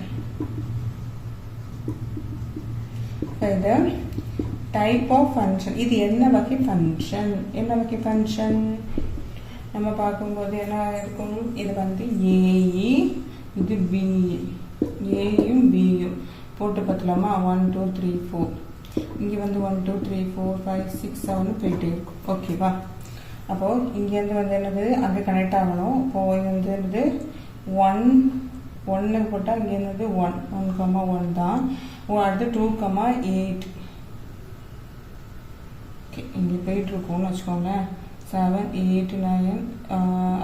the type of function. இது என்ன வகை ஃபங்க்ஷன்? என்ன வகை ஃபங்க்ஷன் நம்ம பார்க்கும்போது என்ன இருக்கும்? இது வந்து ஏஇ, இது பிஇ. ஏயும் பியும் போட்டு பார்த்தலாமா? 1 2 3 4. இங்கே வந்து 1 2 3 4 5 6 7 போயிட்டே இருக்கும். ஓகேவா? அப்போது இங்கேருந்து வந்து என்னது அங்கே கனெக்ட் ஆகணும். அப்போது இது வந்து என்னது 1 1 போட்டால் இங்கே என்னது 1 1 1 தான். அடுத்து 2 8. ஓகே, இங்கே போயிட்டுருக்கோம்னு வச்சுக்கோங்க. 7, 8, 9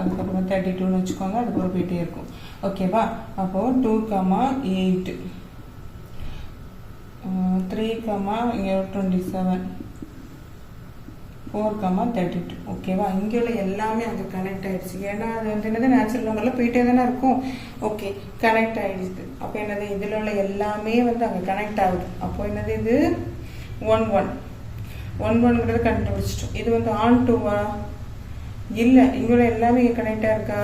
அதுக்கப்புறம் 32ன்னு வச்சுக்கோங்க. அதுக்கப்புறம் போயிட்டே இருக்கும். ஓகேவா? அப்போது 2, 8 3, இங்கே 27 4, 32. ஓகேவா? இங்கே உள்ள எல்லாமே அது கனெக்ட் ஆகிடுச்சு. ஏன்னா அது வந்து என்னது நேச்சுரல் நம்பரில் போயிட்டே தானே இருக்கும். ஓகே, கனெக்ட் ஆகிடுச்சு. அப்போ என்னது இதில் உள்ள எல்லாமே வந்து அங்கே கனெக்ட் ஆகுது. அப்போ என்னது இது 1 1 1 கண்டுபிடிச்சிட்டோம். இது வந்து ஆன் டூவா? இல்லை. இங்கே உள்ள எல்லாமே இங்கே கனெக்டாக இருக்கா?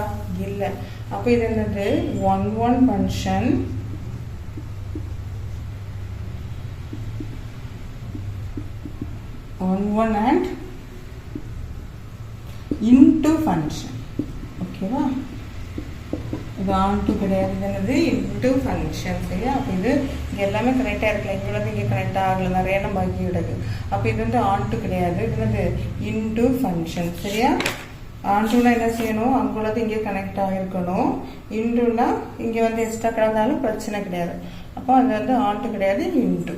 இல்லை. அப்போ இது என்னது 1 1 ஃபங்க்ஷன் and into function. ஓகேவா? இது ஆன் டூ கிடையாது. இது என்னது இன்டூ ஃபங்க்ஷன். சரியா? அப்போ இது இங்கே எல்லாமே கனெக்டாக இருக்கல. இங்கே இங்கே கனெக்ட் ஆகலை, நிறைய நம்ம பாக்கி கிடக்கு. அப்போ இது வந்து ஆன் டூ கிடையாது. இது வந்து இன்டூ ஃபங்க்ஷன். சரியா? ஆன் டூனா என்ன செய்யணும்? அங்குள்ளது இங்கே கனெக்ட் ஆகிருக்கணும். இன்டூனா இங்கே வந்து எக்ஸ்ட்ரா கிடந்தாலும் பிரச்சனை கிடையாது. அப்போ அது வந்து ஆன் டூ கிடையாது, இன்டூ.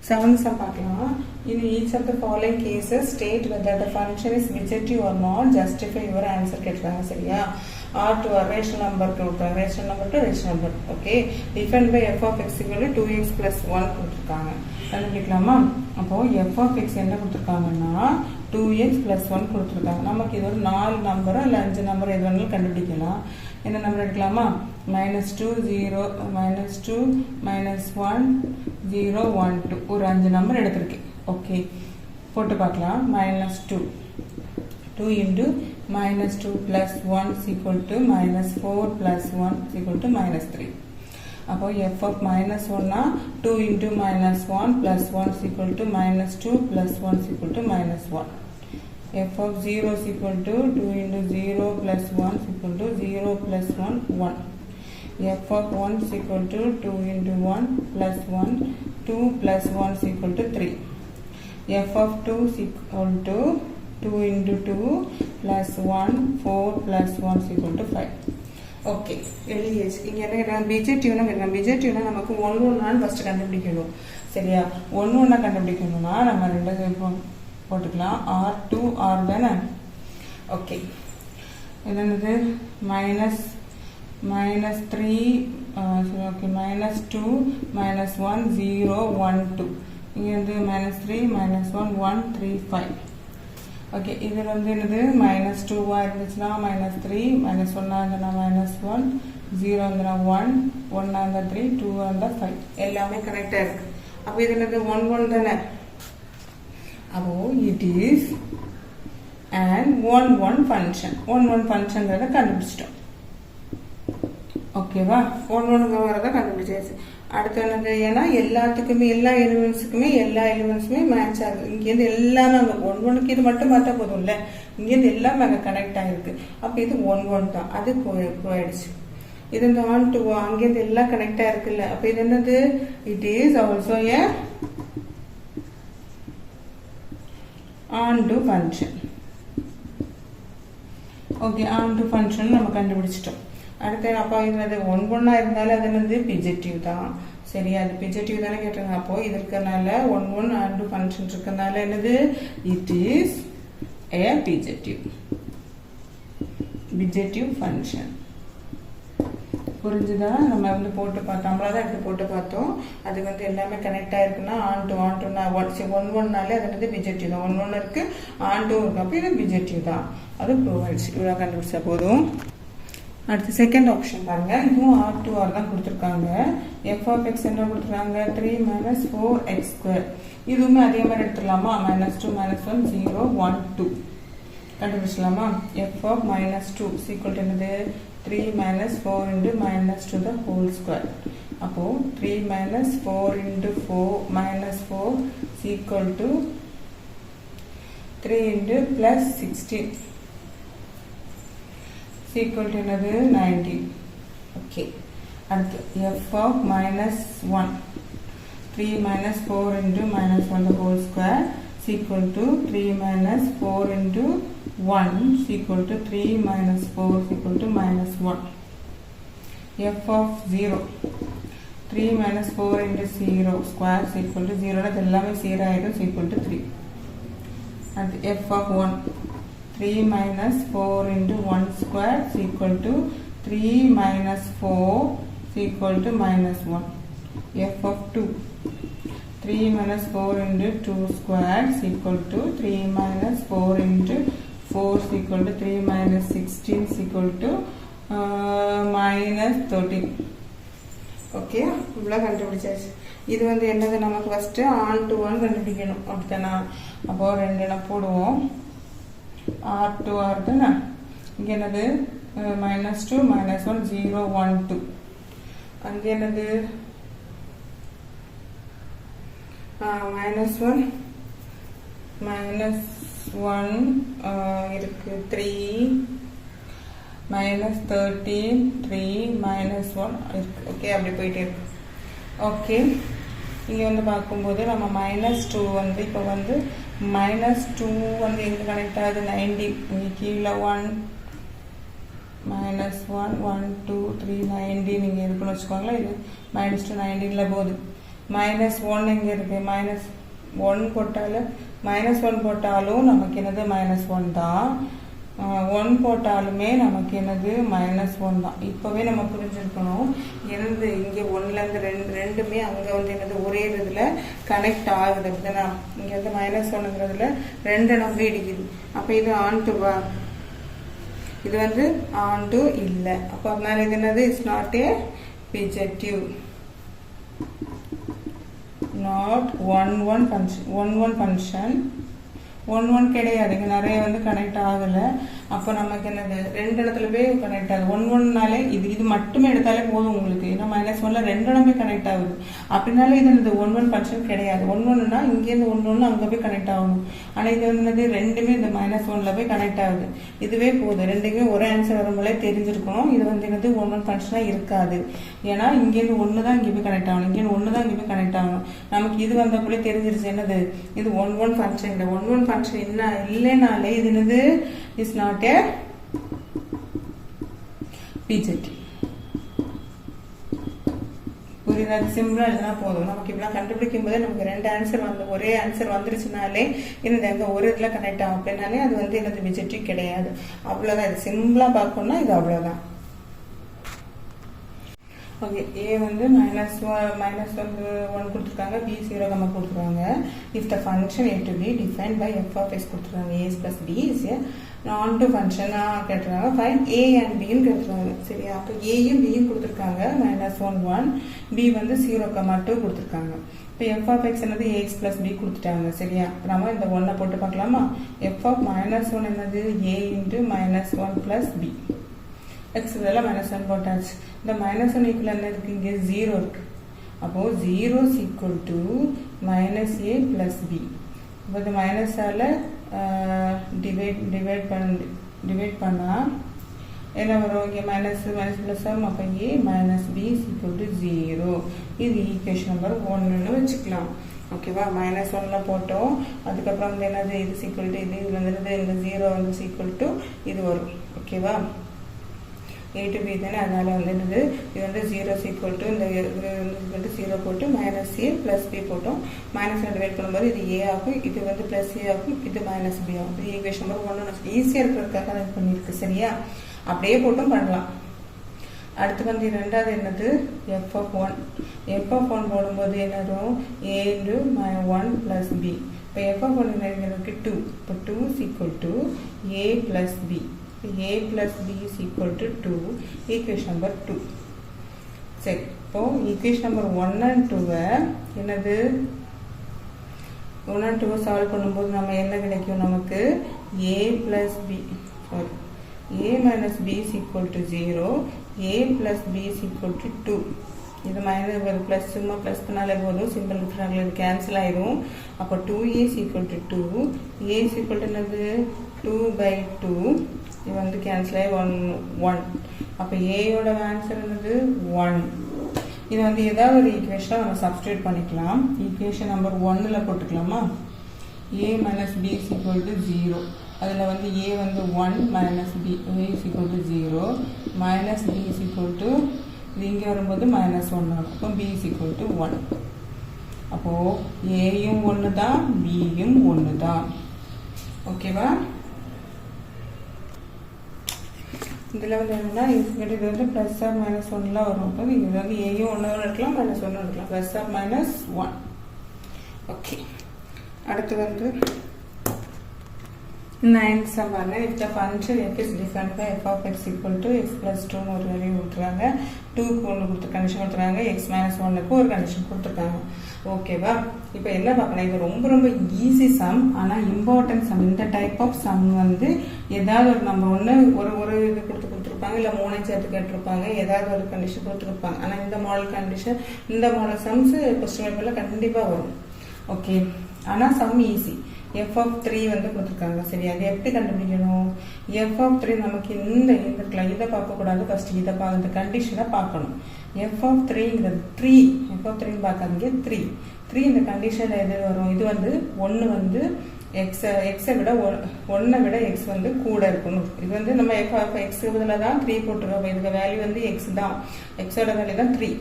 7th sum பார்க்கலாம். In each of the following cases, state whether the function is bijective or not. Justify your answer கேட்கிறாங்க. சரியா? R to a rational number கொடுக்குறாங்க. rational number to rational number. Okay, define by f of x equal to 2x plus 1 கொடுத்துருக்காங்க. கண்டுபிடிக்கலாமா? அப்போது f of x என்ன கொடுத்துருக்காங்கன்னா 2x plus 1 கொடுத்துருக்காங்க. நமக்கு இது ஒரு 4 நம்பரோ இல்லை 5 நம்பரோ எது வேணாலும் கண்டுபிடிக்கலாம். என்ன நம்பர் எடுக்கலாமா? -2 0 -2 -1 0 1 2 ஒரு 5 நம்பர் எடுத்திருக்கேன். ஓகே, போட்டு பார்க்கலாம். -2 2 into -2 plus 1 is equal to -4 plus 1 is equal to -3. அப்போ f of -1 2 into -1 plus 1 is equal to -2 plus 1 is equal to -1. f of 0 is equal to 2 into 0 plus 1 is equal to 0 plus 1 1. f of 1 is equal to 2 into 1 plus 1 2 plus 1 is equal to 3. f of 2 is equal to 2 into 2 plus 1 4 plus 1 is equal to 5. Okay, எழுதியாச்சு. இங்கே என்ன பிஜெக்டிவ்னா கேட்கலாம். பிஜெக்டிவ்னா நமக்கு 1 1 first கண்டுபிடிக்கணும். சரியா? 1 1 கண்டுபிடிக்கணும்னா நம்ம 2 போட்டுக்கலாம். R2 R தானே? ஓகே, என்னது -3 ஓகே -2 -1 0 1 2 இங்கே வந்து -3 -1 1 3 5. ஓகே, இதில் வந்து என்னது -2 இருந்துச்சுன்னா -3 -1 இருந்ததுன்னா -1 0 இருந்ததுன்னா 1 1 இருந்தால் 3 2 இருந்தால் 5 எல்லாமே கரெக்டாக இருக்கு. அப்போ இது என்னது 1 1 தானே? அப்போ it is an 1 1 function. 1 1 ஃபங்க்ஷன்கிறத கண்டுபிடிச்சிட்டோம். ஓகேவா? 1 1 வரதை கண்டுபிடிச்சாச்சு. அடுத்து என்னது? ஏன்னா எல்லாத்துக்குமே எல்லா எலிமெண்ட்ஸுமே மேட்ச் ஆகுது. இங்கேருந்து எல்லாமே அங்கே 1 1க்கு இது மட்டும் பார்த்தா போதும் இல்லை, இங்கேருந்து எல்லாமே அங்கே கனெக்ட் ஆகிருக்கு. அப்போ இது 1 1 தான், அது போயிடுச்சு. இது இந்த ஆன் டூ அங்கேருந்து எல்லாம் கனெக்ட் ஆகிருக்குல்ல. அப்போ இது என்னது? It is also A onto function. Okay, onto function நம்ம கண்டுபிடிச்சிட்டோம். அடுத்து அப்போ இது 1 1 இருந்தாலும் அது என்னது பிஜெக்டிவ் தான். சரியா? அது பிஜெக்டிவ் தானே கேட்டாங்க. அப்போ இது இருக்கனால 1 1 onto function இருக்கனால என்னது? It is a bijective function. புரிஞ்சுதா? நம்ம வந்து போட்டு பார்த்தோம், நம்மளாதான் எடுத்து போட்டு பார்த்தோம். அது வந்து எல்லாமே கனெக்ட் ஆயிருக்குன்னா ஆன்டூனா 1 1னாலே அது வந்து பிஜெக்டிவ் தான். 1 1 இருக்கு, ஆன்டூ இருக்கு. அப்போ இது பிஜெக்டிவ் தான். அது ப்ரூவ் ஆயிடுச்சு. இவ்வளோ கண்டுபிடிச்சா போதும். அடுத்து செகண்ட் ஆப்ஷன் பாருங்க. இதுவும் R2 R தான் கொடுத்துருக்காங்க. f of x என்ன கொடுத்துருக்காங்க? 3 - 4x². இதுவுமே அதே மாதிரி எடுத்துடலாமா? -2 -1 0 1 2 கண்டுபிடிச்சலாமா? f of -2 is equal to என்னது? 3 - 4 into -2 the whole square. அப்போ 3 - 4 into 4 -4 is equal to 3 into plus 16 is equal to என்னது? 90. ஓகே, அடுத்து f of -1 3 - 4 into -1 the whole square is equal to 3 - 4 into 1 is equal to 3 - 4 is equal to -1. f of 0 3 minus 4 into 0 square is equal to 0. That எல்லாமே 0 ஆயிடும் is equal to 3. And f of 1. 3 minus 4 into 1 square is equal to 3 minus 4 is equal to minus 1. F of 2. 3 minus 4 into 2 square is equal to 3 minus 4 into 4 is equal to 3 minus 16 is equal to minus 13. Okay, இவ்வளோ கண்டுபிடிச்சாச்சு. இது வந்து என்னது, நமக்கு first on to one கண்டுபிடிக்கணும் அப்படித்தானா. அப்போது 2 எண்ணம் போடுவோம். R2 R தானே. இங்கே என்னது -2 -1 0 1 2. அங்கே என்னது -1 இருக்கு 3 -13 3 -1 இருக்கு. ஓகே, அப்படி போயிட்டே இருக்கு. ஓகே, இங்கே வந்து பார்க்கும்போது நம்ம -2 வந்து இப்போ வந்து -2 வந்து எங்கே கனெக்ட் ஆகுது 90. இங்கே கீழே 1 -1 1 2 3 90 நீங்கள் இருக்குன்னு வச்சுக்கோங்களேன். இது -2 90ல் போகுது. -1 எங்கே இருக்குது, -1 போட்டாலும் -1 போட்டாலும் நமக்கு என்னது -1 தான். 1 போட்டாலுமே நமக்கு என்னது -1 தான். இப்போவே நம்ம புரிஞ்சுருக்கணும் என்னது, இங்கே 1லேருந்து ரெண்டுமே அங்கே வந்து என்னது ஒரே இதில் கனெக்ட் ஆகுது அப்படின்னா. இங்கே வந்து -1ங்கிறதுல 2 எண்ணம் இடிக்குது. அப்போ இது ஆன் டு வா, இது வந்து ஆன் டு இல்லை. அப்போ அதனால இது என்னது, it's not a bijective, not 1 1 function. 1 கிடையாது, இங்கே நிறைய வந்து கனெக்ட் ஆகலை. அப்போ நமக்கு என்னது 2 இடத்துல போய் கனெக்ட் ஆகுது. 1 இது மட்டுமே எடுத்தாலே போதும் உங்களுக்கு. ஏன்னா -1ல் 2 இடமே கனெக்ட் ஆகுது. அப்படின்னாலே இது என்னது 1 ஃபங்க்ஷன் கிடையாது. 1 இங்கேருந்து 1 அங்கே போய் கனெக்ட் ஆகணும். ஆனால் இது வந்து என்னது ரெண்டுமே இந்த -1ல் போய் கனெக்ட் ஆகுது. இதுவே போதும், ரெண்டுமே ஒரே ஆன்சர் வரும்போதே தெரிஞ்சிருக்கணும். இது வந்து என்னது 1 ஃபங்க்ஷனாக இருக்காது. ஏன்னா இங்கேருந்து 1 தான் இங்கே போய் கனெக்ட் ஆகணும், இங்கேருந்து 1 தான் இங்கே போய் கனெக்ட் ஆகணும். நமக்கு இது வந்தப்போலே தெரிஞ்சிருச்சு என்னது, இது 1 ஃபங்க்ஷன் இல்லை. 1 ஃபங்க்ஷன் என்ன இல்லைனாலே இது என்னது இஸ் நாட் ஏ பிஜெக்டிவ். புரியுதா? சிம்பிளா எழுதினா போதும். நமக்கு இப்படிலாம் கண்டுபிடிக்கும் போது நமக்கு 2 ஆன்சர் வந்து ஒரே ஆன்சர் வந்துருச்சுனாலே இந்த எங்க ஒரு இதுல கனெக்ட் ஆகும் அப்படின்னாலே அது வந்து என்னது பிஜெக்டிவ் கிடையாது. அவ்வளவுதான். இது சிம்பிளா பார்க்கணும்னா இது அவ்வளவுதான். ஓகே, ஏ வந்து -1 கொடுத்துருக்காங்க, பி 0 கொடுத்துருக்காங்க. If the function a to b defined by f of s கொடுத்துருக்காங்க. ஏ + பி இஸ் ஏ நான் டு ஃபங்க்ஷனாக கேட்டுருக்காங்க. ஃபைன் ஏ அண்ட் பின்னு கேட்டுருக்காங்க. சரியா? அப்போ ஏயும் பியும் கொடுத்துருக்காங்க. -1 1, பி வந்து 0, 2 கொடுத்துருக்காங்க. இப்போ எஃப் ஆஃப் எக்ஸ் என்னது ஏஎக்ஸ் + பி கொடுத்துட்டாங்க. சரியா? நம்ம இந்த 1 போட்டு பார்க்கலாமா? எஃப் ஆஃப் -1 என்னது ஏ × -1 + பி. எக்ஸ் இதெல்லாம் -1 போட்டாச்சு. இந்த -1 ஈக்குவல் என்ன இருக்கு, இங்கே 0 இருக்கு. அப்போ 0 is equal to -a + b. இப்போ இந்த மைனஸால டிவைட் பண்ணா என்ன வரும், இங்கே மைனஸ் ப்ளஸ் ஆகும். அப்போ a - b is equal to 0. இது ஈக்குவேஷன் நம்பர் 1ன்னு வச்சுக்கலாம். ஓகேவா? -1ல் போட்டோம். அதுக்கப்புறம் வந்து என்னது, இது ஈக்குவல் டு இது வந்துடுது, இந்த 0 வந்து ஈக்குவல் டு இது வரும். ஓகேவா? a to b தானே, அதனால வந்து என்னது, இது வந்து 0 is equal to இந்த 0 போட்டு -a + b போட்டோம். -1 டிவைட் பண்ணும்போது இது a ஆகும், இது வந்து +a ஆகும், இது -b ஆகும். இது ஈக்குவேஷன் நம்பர் 1 ஈஸியாக இருக்கிறதுக்காக அது பண்ணியிருக்கு. சரியா? அப்படியே போட்டும் பண்ணலாம். அடுத்து வந்து ரெண்டாவது என்னது, f of 1. f of 1 போடும்போது என்னதும் a × 1 + b. இப்போ f of 1 என்னதுக்கு 2. இப்போ 2 is equal to a + b. a + b is equal to 2. Equation number 2. சரி, இப்போ ஈக்குவேஷன் நம்பர் 1 and 2 என்னது, 1 and 2 சால்வ் பண்ணும்போது நம்ம என்ன கிடைக்கும், நமக்கு a + b, sorry a - b is equal to 0, a + b is equal to 2. இது மைனஸ் ப்ளஸ், சும்மா ப்ளஸ் பண்ணாலே போதும், சிம்பிள் டிஃபரன்ஸ் இது கேன்சல் ஆயிடும். அப்போ 2a is equal to 2, a is equal to என்னது 2/2. இது வந்து கேன்சல் ஆகி 1. அப்போ ஏயோட ஆன்சர் என்னது 1. இது வந்து ஏதாவது ஒரு ஈக்குவேஷனாக நம்ம சப்ஸ்டியூட் பண்ணிக்கலாம். ஈக்குவேஷன் நம்பர் 1ல் போட்டுக்கலாமா? a - b is equal to 0. அதில் வந்து a வந்து 1 - b, a is equal to 0, -b is equal to இது இங்கே வரும்போது -1 ஆகும். அப்போ b is equal to 1. அப்போது ஏயும் 1 தான், பியும் 1 தான். ஓகேவா? இதில் வந்து என்னன்னா இது வந்து ப்ளஸ் ஆர் -1 வரும். அப்போ இது வந்து ஏயும் 1 இருக்கலாம், -1 இருக்கலாம். Plus R -1. ஓகே, அடுத்து வந்து 9 சம் பாருங்க. if the function f is defined by f of x equal to x plus 2 ஒரு வேல்யூ கொடுத்துருக்காங்க. 2க்கு ஒன்று கொடுத்து கண்டிஷன் கொடுத்துருக்காங்க, x - 1க்கு ஒரு கண்டிஷன் கொடுத்துருக்காங்க. ஓகேவா? இப்போ என்ன பார்க்கலாம், இது ரொம்ப ரொம்ப ஈஸி சம், ஆனால் இம்பார்ட்டன்ட் சம். இந்த டைப் ஆஃப் சம் வந்து ஏதாவது ஒரு நம்ம ஒன்று ஒரு இது கொடுத்துருப்பாங்க, இல்லை 3 சேர்த்து கேட்டிருப்பாங்க, ஏதாவது ஒரு கண்டிஷன் கொடுத்துருப்பாங்க. ஆனால் இந்த மாடல் கண்டிஷன், இந்த மாடல் சம்ஸ் கொஸ்டின் பேப்பரில் கண்டிப்பாக வரும். ஓகே, ஆனால் சம் ஈஸி. f of 3 வந்து கொடுத்துருக்காங்க. சரி, அது எப்படி கண்டுபிடிக்கணும்? f of 3 நமக்கு இந்த இருக்கலாம், இதை பார்க்கக்கூடாது, ஃபர்ஸ்ட் இதை இந்த கண்டிஷனை பார்க்கணும். f of 3ங்கிறது 3, f of 3 பார்க்காதீங்க, 3 இந்த கண்டிஷனில் எது வரும்? இது வந்து 1 வந்து எக்ஸை விட 1 விட எக்ஸ் வந்து கூட இருக்கணும். இது வந்து நம்ம f of x பதில் தான் 3 போட்டுருக்கோம். இதுக்கு வேல்யூ வந்து எக்ஸ் தான், எக்ஸோட வேல்யூ தான் 3.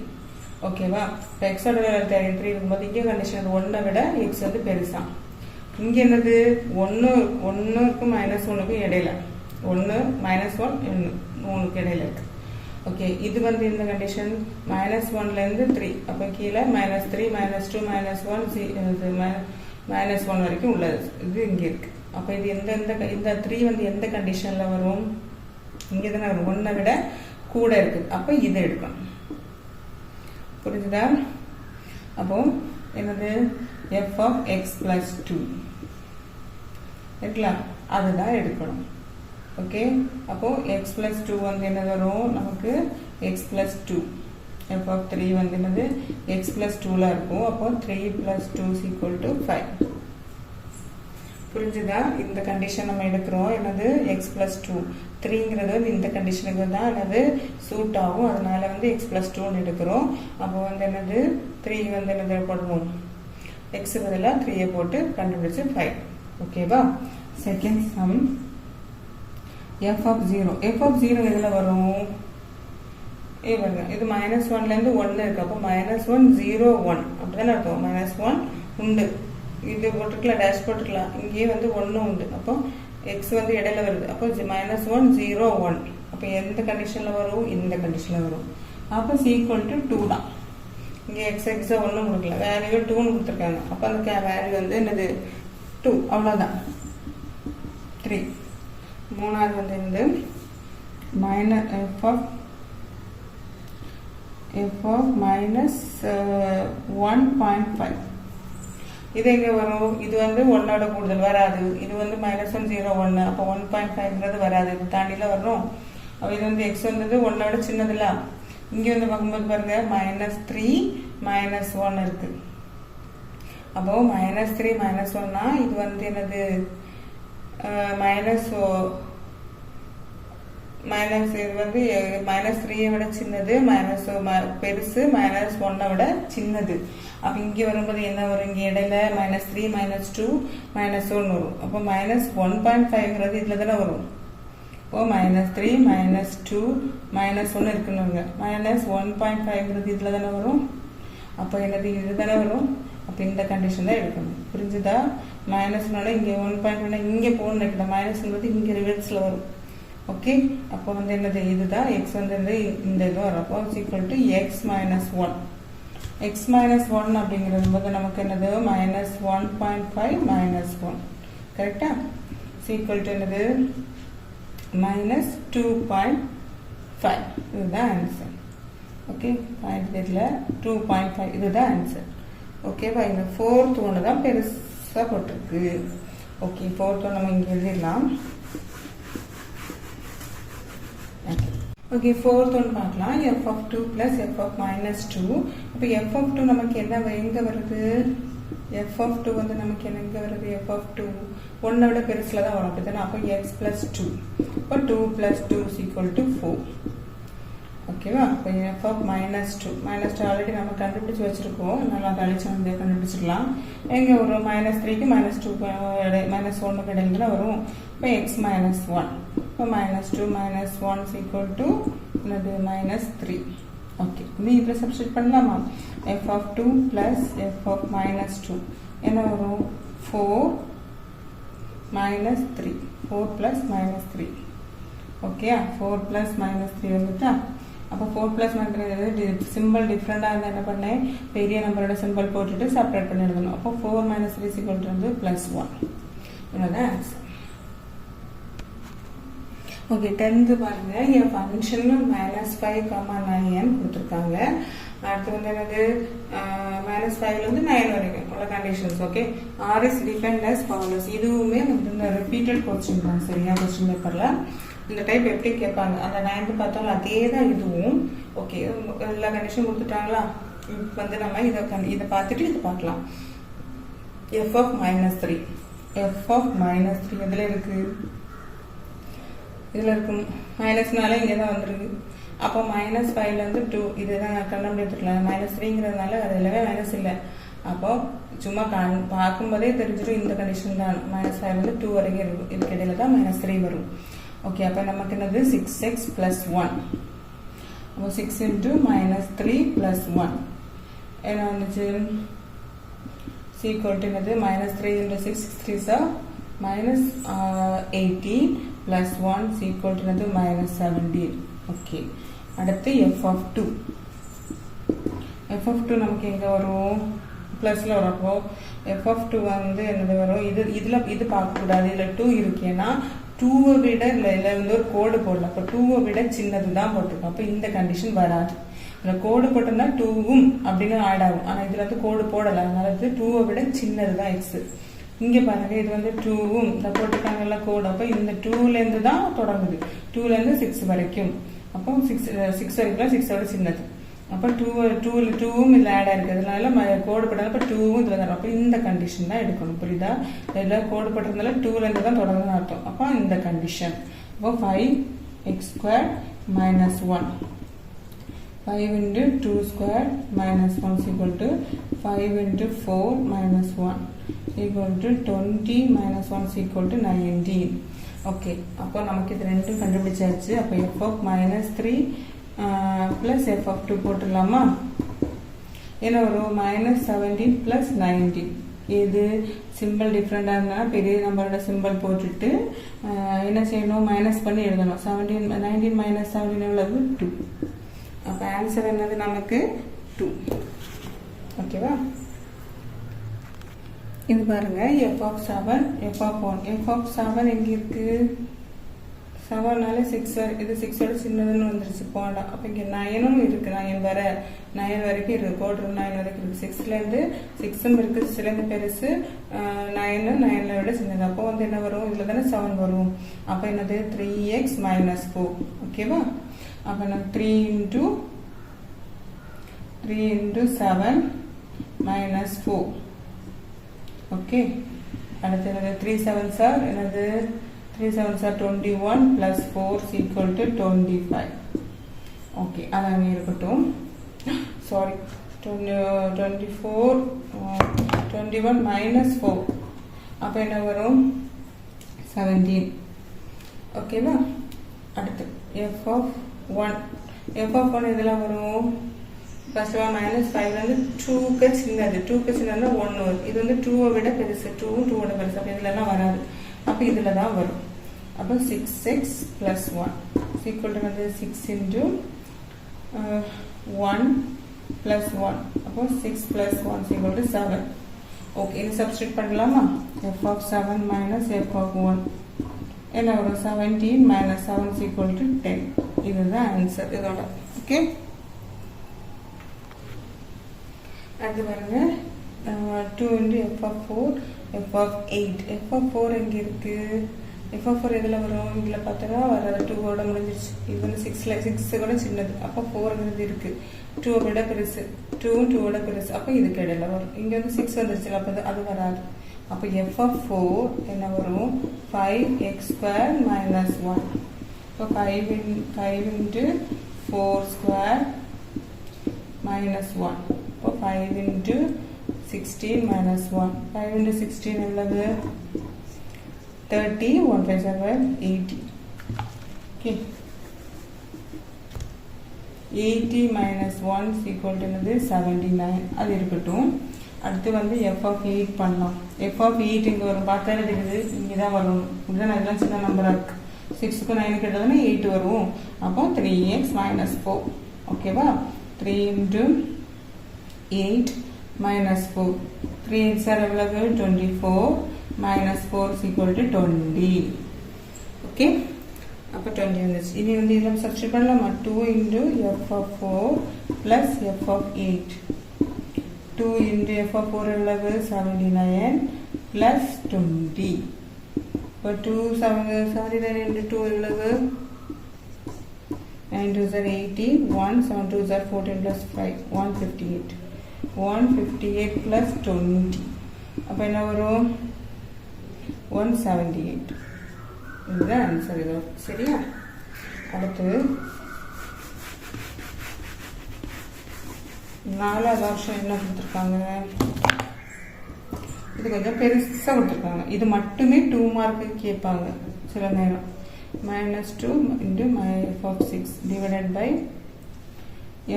ஓகேவா? இப்போ எக்ஸோட வேல்யூ 3 இருக்கும்போது இங்கே கண்டிஷன் 1 விட எக்ஸ் வந்து பெருசா. இங்கே என்னது? 1க்கும் -1க்கும் இடையில, 1 -1 3க்கு இடையில இருக்கு. ஓகே, இது வந்து இந்த கண்டிஷன் -1லேருந்து 3, அப்போ கீழே -3 -2 -1 வரைக்கும் உள்ளது. இது இங்கே இருக்கு. அப்போ இது இந்த 3 வந்து எந்த கண்டிஷனில் வரும்? இங்கே தானே வரும், 1 விட கூட இருக்கு. அப்போ இதை எடுக்கணும். புரிஞ்சுதா? அப்போ என்னது? f of x plus 2 இருக்கலாம், அதுதான் எடுக்கணும். ஓகே, அப்போ x plus 2 வந்து என்ன வரும் நமக்கு? x plus 2. f of 3 வந்து என்னது? x plus 2ல இருக்கும். அப்போ 3 plus 2 is equal to 5. புரிஞ்சுதா? இந்த கண்டிஷன் நம்ம எடுக்கிறோம். என்னது? x plus 2. 3ங்கிறது வந்து இந்த கண்டிஷனுக்கு தான் என்னது சூட் ஆகும். அதனால வந்து x plus 2 எடுக்கிறோம். அப்போ வந்து என்னது? 3 வந்து என்னது போடுவோம்? x பதிலாக 3 போட்டு கண்டுபிடிச்சு 5. ஓகேவா? Second sum f of 0. f of 0 எதில் வரும்? பாருங்க, இது -1லேருந்து 1 இருக்கு. அப்போ -1 0 1 அப்படிதானே இருக்கும். -1 உண்டு, இது போட்டுக்கலாம், டேஷ் போட்டுக்கலாம். இங்கேயே வந்து 1 உண்டு. அப்போ எக்ஸ் வந்து இடையில வருது. அப்போ -1 0 1. அப்போ எந்த கண்டிஷனில் வரும்? இந்த கண்டிஷனில் வரும். அப்போ ஈக்குவல் டு 2 தான். இங்கே எக்ஸை 1 கொடுக்கல, வேல்யூ 2ன்னு கொடுத்துருக்காங்க. அப்போ அந்த வேல்யூ வந்து என்னது? 2. அவ்வளோதான். 3. மூணாவது வந்து இந்த f of -1.5. இது எங்கே வரும்? இது வந்து 1ஓட கூடுதல் வராது. இது வந்து -1 0 1. அப்போ 1.5ங்கிறது வராது, இது தாண்டில வரும். அப்போ இது வந்து எக்ஸ் வந்தது 1ஓட சின்னதுல. இங்கே வந்து பார்க்கும்போது பாருங்க -3 -1 இருக்கு. அப்போ -3 -1னா இது வந்து என்னது? இது வந்து -3 விட சின்னது, பெருசு, -1 விட சின்னது. அப்போ இங்கே வரும்போது என்ன வரும்? இங்கே இடையில -3 -2 -1 வரும். அப்போ -1.5ங்கிறது இதில் தானே வரும். இப்போ -3 -2 -1 இருக்குன்னு -1.5ங்கிறது இதில் தானே வரும். அப்போ என்னது? இது தானே வரும். அப்போ இந்த கண்டிஷன் தான் எடுக்கணும். புரிஞ்சுதா? -னால இங்கே 1.1 இங்கே போகணும் நினைக்கிறேன். -ங்கிறது இங்கே ரிவர்ஸில் வரும். ஓகே, அப்போ வந்து என்னது? இதுதான் எக்ஸ் வந்து இந்த இது வரும். அப்போ ஈக்குவல் டு x - 1. x - 1 அப்படிங்கிறது போது நமக்கு என்னது? -1.5 -1. கரெக்டா? ஈக்குவல் டு என்னது? -2.5. இதுதான் ஆன்சர். ஓகே, பாயிண்ட் தெரியல, 2.5 இதுதான் ஆன்சர். ஓகேவா? இந்த 4th ஒன்று தான் பெருசாக போட்டிருக்கு. ஓகே, 4th ஒன்று நம்ம இங்கே எழுதிடலாம். ஓகே, 4th ஒன்று பார்க்கலாம். f of 2 plus f of -2. அப்போ f of 2 நமக்கு என்ன எங்கே வருது? f of 2 வந்து நமக்கு எங்கே வருது? f of 2 1 விட பெருசில் தான் வரும். அப்படித்தானே? அப்போ x plus 2. அப்போ 2 plus 2 is equal to 4. ஓகேவா? இப்போ f of -2 ஆல்ரெடி நம்ம கண்டுபிடிச்சி வச்சுருக்கோம். நல்லா கழிச்சு வந்து கண்டுபிடிச்சிடலாம். எங்கே வரும்? -3க்கு -2 -1க்கு இடையில தான் வரும். இப்போ x -1. இப்போ -2 -1 is equal to என்னது? -3. ஓகே, இது இதில் சப்ஸ்டிட் பண்ணலாமா? f of 2 plus f of minus 2 என்ன வரும்? 4 minus 3, 4 plus minus 3. Okay, 4 plus minus 3 வந்துட்டா? அப்போ 4 plus minus 3 சிம்பிள் டிஃப்ரெண்டாக இருந்தால் என்ன பண்ணேன்? பெரிய நம்பரோட சிம்பிள் போட்டுட்டு செப்பரேட் பண்ணி எழுதணும். அப்போ 4 minus 3 is equal to வந்து +1. இதுதான் ஆன்சர். ஓகே, 10th பாருங்க. என் ஃபங்க்ஷன் -5, 9 கொடுத்துருக்காங்க. அடுத்து வந்து என்னது? -5 9 வரைக்கும் உள்ள conditions. Okay, R is defined as follows. இதுவுமே வந்து இந்த ரிப்பீட்டட் கொஸ்டின் தான். சரியா? கொஸ்டின் பேப்பர்ல இந்த டைப் எப்படி கேட்பாங்க? அந்த 9 பார்த்தாலும் அதே தான் இதுவும். ஓகே, எல்லா கண்டிஷன் கொடுத்துட்டாங்களா? வந்து நம்ம இதை பார்த்துட்டு இதை பார்க்கலாம். f of -3 எதுல இருக்கு? இதில் இருக்கும். மைனஸ்னால இங்கே தான் வந்துருக்கு. அப்போ -5 வந்து 2 இதுதான் கண்ணம் எடுத்துக்கலாம். -3ங்கிறதுனால அது எல்லாமே மைனஸ் இல்லை. அப்போ சும்மா பார்க்கும்போதே தெரிஞ்சிடும் இந்த கண்டிஷன் தான். -5 வந்து 2 வரைக்கும் இருக்கும். இதுக்கு இடையில தான் -3 வரும். ஓகே, அப்போ நமக்கு என்னது? 6x + 1. அப்போ 6 × -3 + 1 என்ன வந்துச்சு? = என்னது? -3 × 6 3s are -18 plus 1 is equal to -17. Okay, அடுத்து f of 2 நமக்கு எங்க வரும்? பிளஸ்ல வரப்போ f of 2 வந்து என்னது வரும்? இது பார்க்க கூடாது. இதுல 2 இருக்கேன்னா 2 விட இதுல வந்து ஒரு கோடு போடல. அப்ப 2 விட சின்னது தான் போட்டிருக்கோம். அப்ப இந்த கண்டிஷன் வராது. இதுல கோடு போட்டோம்னா 2வும் அப்படின்னு ஆட் ஆகும். ஆனா இதுல வந்து கோடு போடல. அதனால 2 விட சின்னது தான் x. இங்கே பாருங்க, இது வந்து 2வும் இந்த போட்டிருக்காங்கல்ல கோடு. அப்போ இந்த 2லேருந்து தான் தொடங்குது. 2லேருந்து 6 வரைக்கும். அப்போ 6 வரைக்கும் 6ஓட சின்னது. அப்போ 2வும் இதில் ஆட் ஆயிருக்கு. அதனால கோடு போட்டதால இப்போ 2வும் இதில் தான். அப்போ இந்த கண்டிஷன் தான் எடுக்கணும். புரியுதா? இதில் கோடு போட்டதுனால 2லேருந்து தான் தொடங்குதுன்னு அர்த்தம். அப்போ இந்த கண்டிஷன். அப்போ 5x² - 1 5 × 2² - 1 is equal to 5 × 4 - 1 equal to 20 - 1 is equal to 19. Okay, அப்போ நமக்கு இது ரெண்டும் கண்டுபிடிச்சாச்சு. அப்போ f of -3 plus f of 2 போட்டுடலாமா? என்ன வரும்? -17 + 19. இது சிம்பிள் டிஃப்ரெண்டாக இருந்தால் பெரிய நம்பரோட சிம்பிள் போட்டுட்டு என்ன செய்யணும்? மைனஸ் பண்ணி எழுதணும். 19 - 17 எவ்வளவு? 2. அப்போ ஆன்சர் என்னது நமக்கு? 2. ஓகேவா? இது பாருங்க, f of 7, f of 1. f of 7 எங்க இருக்கு? 7னால 6 இது 6ஓட சின்னதுன்னு வந்துருச்சு போண்டா. அப்போ இங்கே 9ம் இருக்கு. 9 வரைக்கும் இருக்கு. கோடு 9 வரைக்கும் இருக்கு. 6லேருந்து 6ம் இருக்கு. 6லேருந்து பெருசு, 9ல விட சின்னது. அப்போ வந்து என்ன வரும்? இதில் தானே 7 வரும். அப்போ என்னது? 3x - 4. ஓகேவா? அப்போ நான் 3 × 7 - 4. ஓகே, அடுத்து என்னது? 3 7s are என்னது? 3 7s are 21 plus 4 is equal to 25. Okay, அது அங்கே இருக்கட்டும். Sorry, 24 21 minus 4. அப்போ என்ன வரும்? 17. ஓகேவா? அடுத்து f of 1. f of 1 இதெல்லாம் வரும். ஃபர்ஸ்ட் -5 வந்து 2க்கு சின்னது. 2க்கு சின்னதுன்னா 1 வரும். இது வந்து 2வை விட பெருசு. 2வும் 2வோட பெருசு. அப்போ இதுலலாம் வராது. அப்போ இதில் தான் வரும். அப்போ 6x + 1 equal to வந்து 6 × 1 + 1. அப்போ 6 + 1 equal to 7. ஓகே, இது சப்ஸ்டிட் பண்ணலாமா? f of 7 minus f of 1 என்ன வரும்? 17 - 7 is equal to 10. இதுதான் ஆன்சர் இதோட. ஓகே, அது பாருங்க, 2 × f of 4 f of 8. f of 4 எங்க இருக்கு? f of 4 எதில் வரும்? இதில் பார்த்தோன்னா வராது. 2ஓட முடிஞ்சிருச்சு. இது வந்து 6 கூட சின்னது. அப்போ 4ங்கிறது இருக்கு. 2 விட பெருசு. 2வும் 2ஓட பெருசு. அப்போ இதுக்கு இடையில வரும். இங்கே வந்து 6 வந்துருச்சு. அப்போ அது வராது. அப்போ f of 4 என்ன வரும்? 5x² - 1. இப்போ 5 × 4² - 1. இப்போ 5 × 16 - 1. 5 × 16 எவ்வளவு? 30. 1 5 7 80. Okay, 80 minus 1 is equal to 79. அது இருக்கட்டும். அடுத்து வந்து f of 8 பண்ணலாம். f of 8 இங்க வரும். பார்த்தா இருக்குது இங்க தான் வரும். இதுதான் இதெல்லாம் சின்ன நம்பரா இருக்கு. 6க்கு 9 கேட்டதுன்னா 8 வரும். அப்போ 3x minus 4. ஓகேவா? 3 into 8 minus 4. 3x are எவ்வளவு? 24 minus 4 is equal to 20. Okay? அப்போ 20 வந்துச்சு. இனி வந்து இதில் சப்ஸ்டிட் பண்ணலாமா? 2 into f of 4 plus f of 8. 2 into f of 4 எவ்வளவு? 79 plus 20. இப்போ 79 into 2 எவ்வளவு? 9 2s are 80, 1 7 2s are 14 plus 5, 158. 158 plus 20. அப்போ என்ன வரும்? 178. இதுதான் ஆன்சர். இது சரியா? அடுத்து 4வது ஆப்ஷன் என்ன கொடுத்துருக்காங்க? இது கொஞ்சம் பெருசாக கொடுத்துருக்காங்க. இது மட்டுமே 2 மார்க்கு கேட்பாங்க சில நேரம். -2 into f of 6 divided by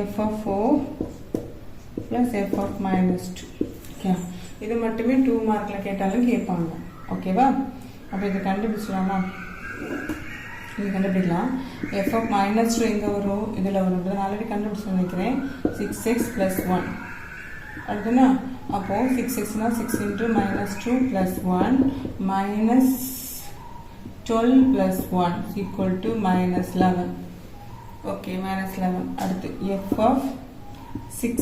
f of 4 plus f of -2. Okay, இது மட்டுமே 2 மார்க்கில் கேட்டாலும் கேட்பாங்க. ஓகேவா? அப்போ இது கண்டுபிடிச்சலாமா? இது கண்டுபிடிக்கலாம். f of -2 எங்கே வரும்? இதில் வரும். நான் ஆல்ரெடி கண்டுபிடிச்சு நினைக்கிறேன். 6x plus 1. அடுத்துனா அப்போ 6xனா 6 into -2 plus 1 minus 12 plus 1 is equal to -11. Okay, -11. அடுத்து f of 6.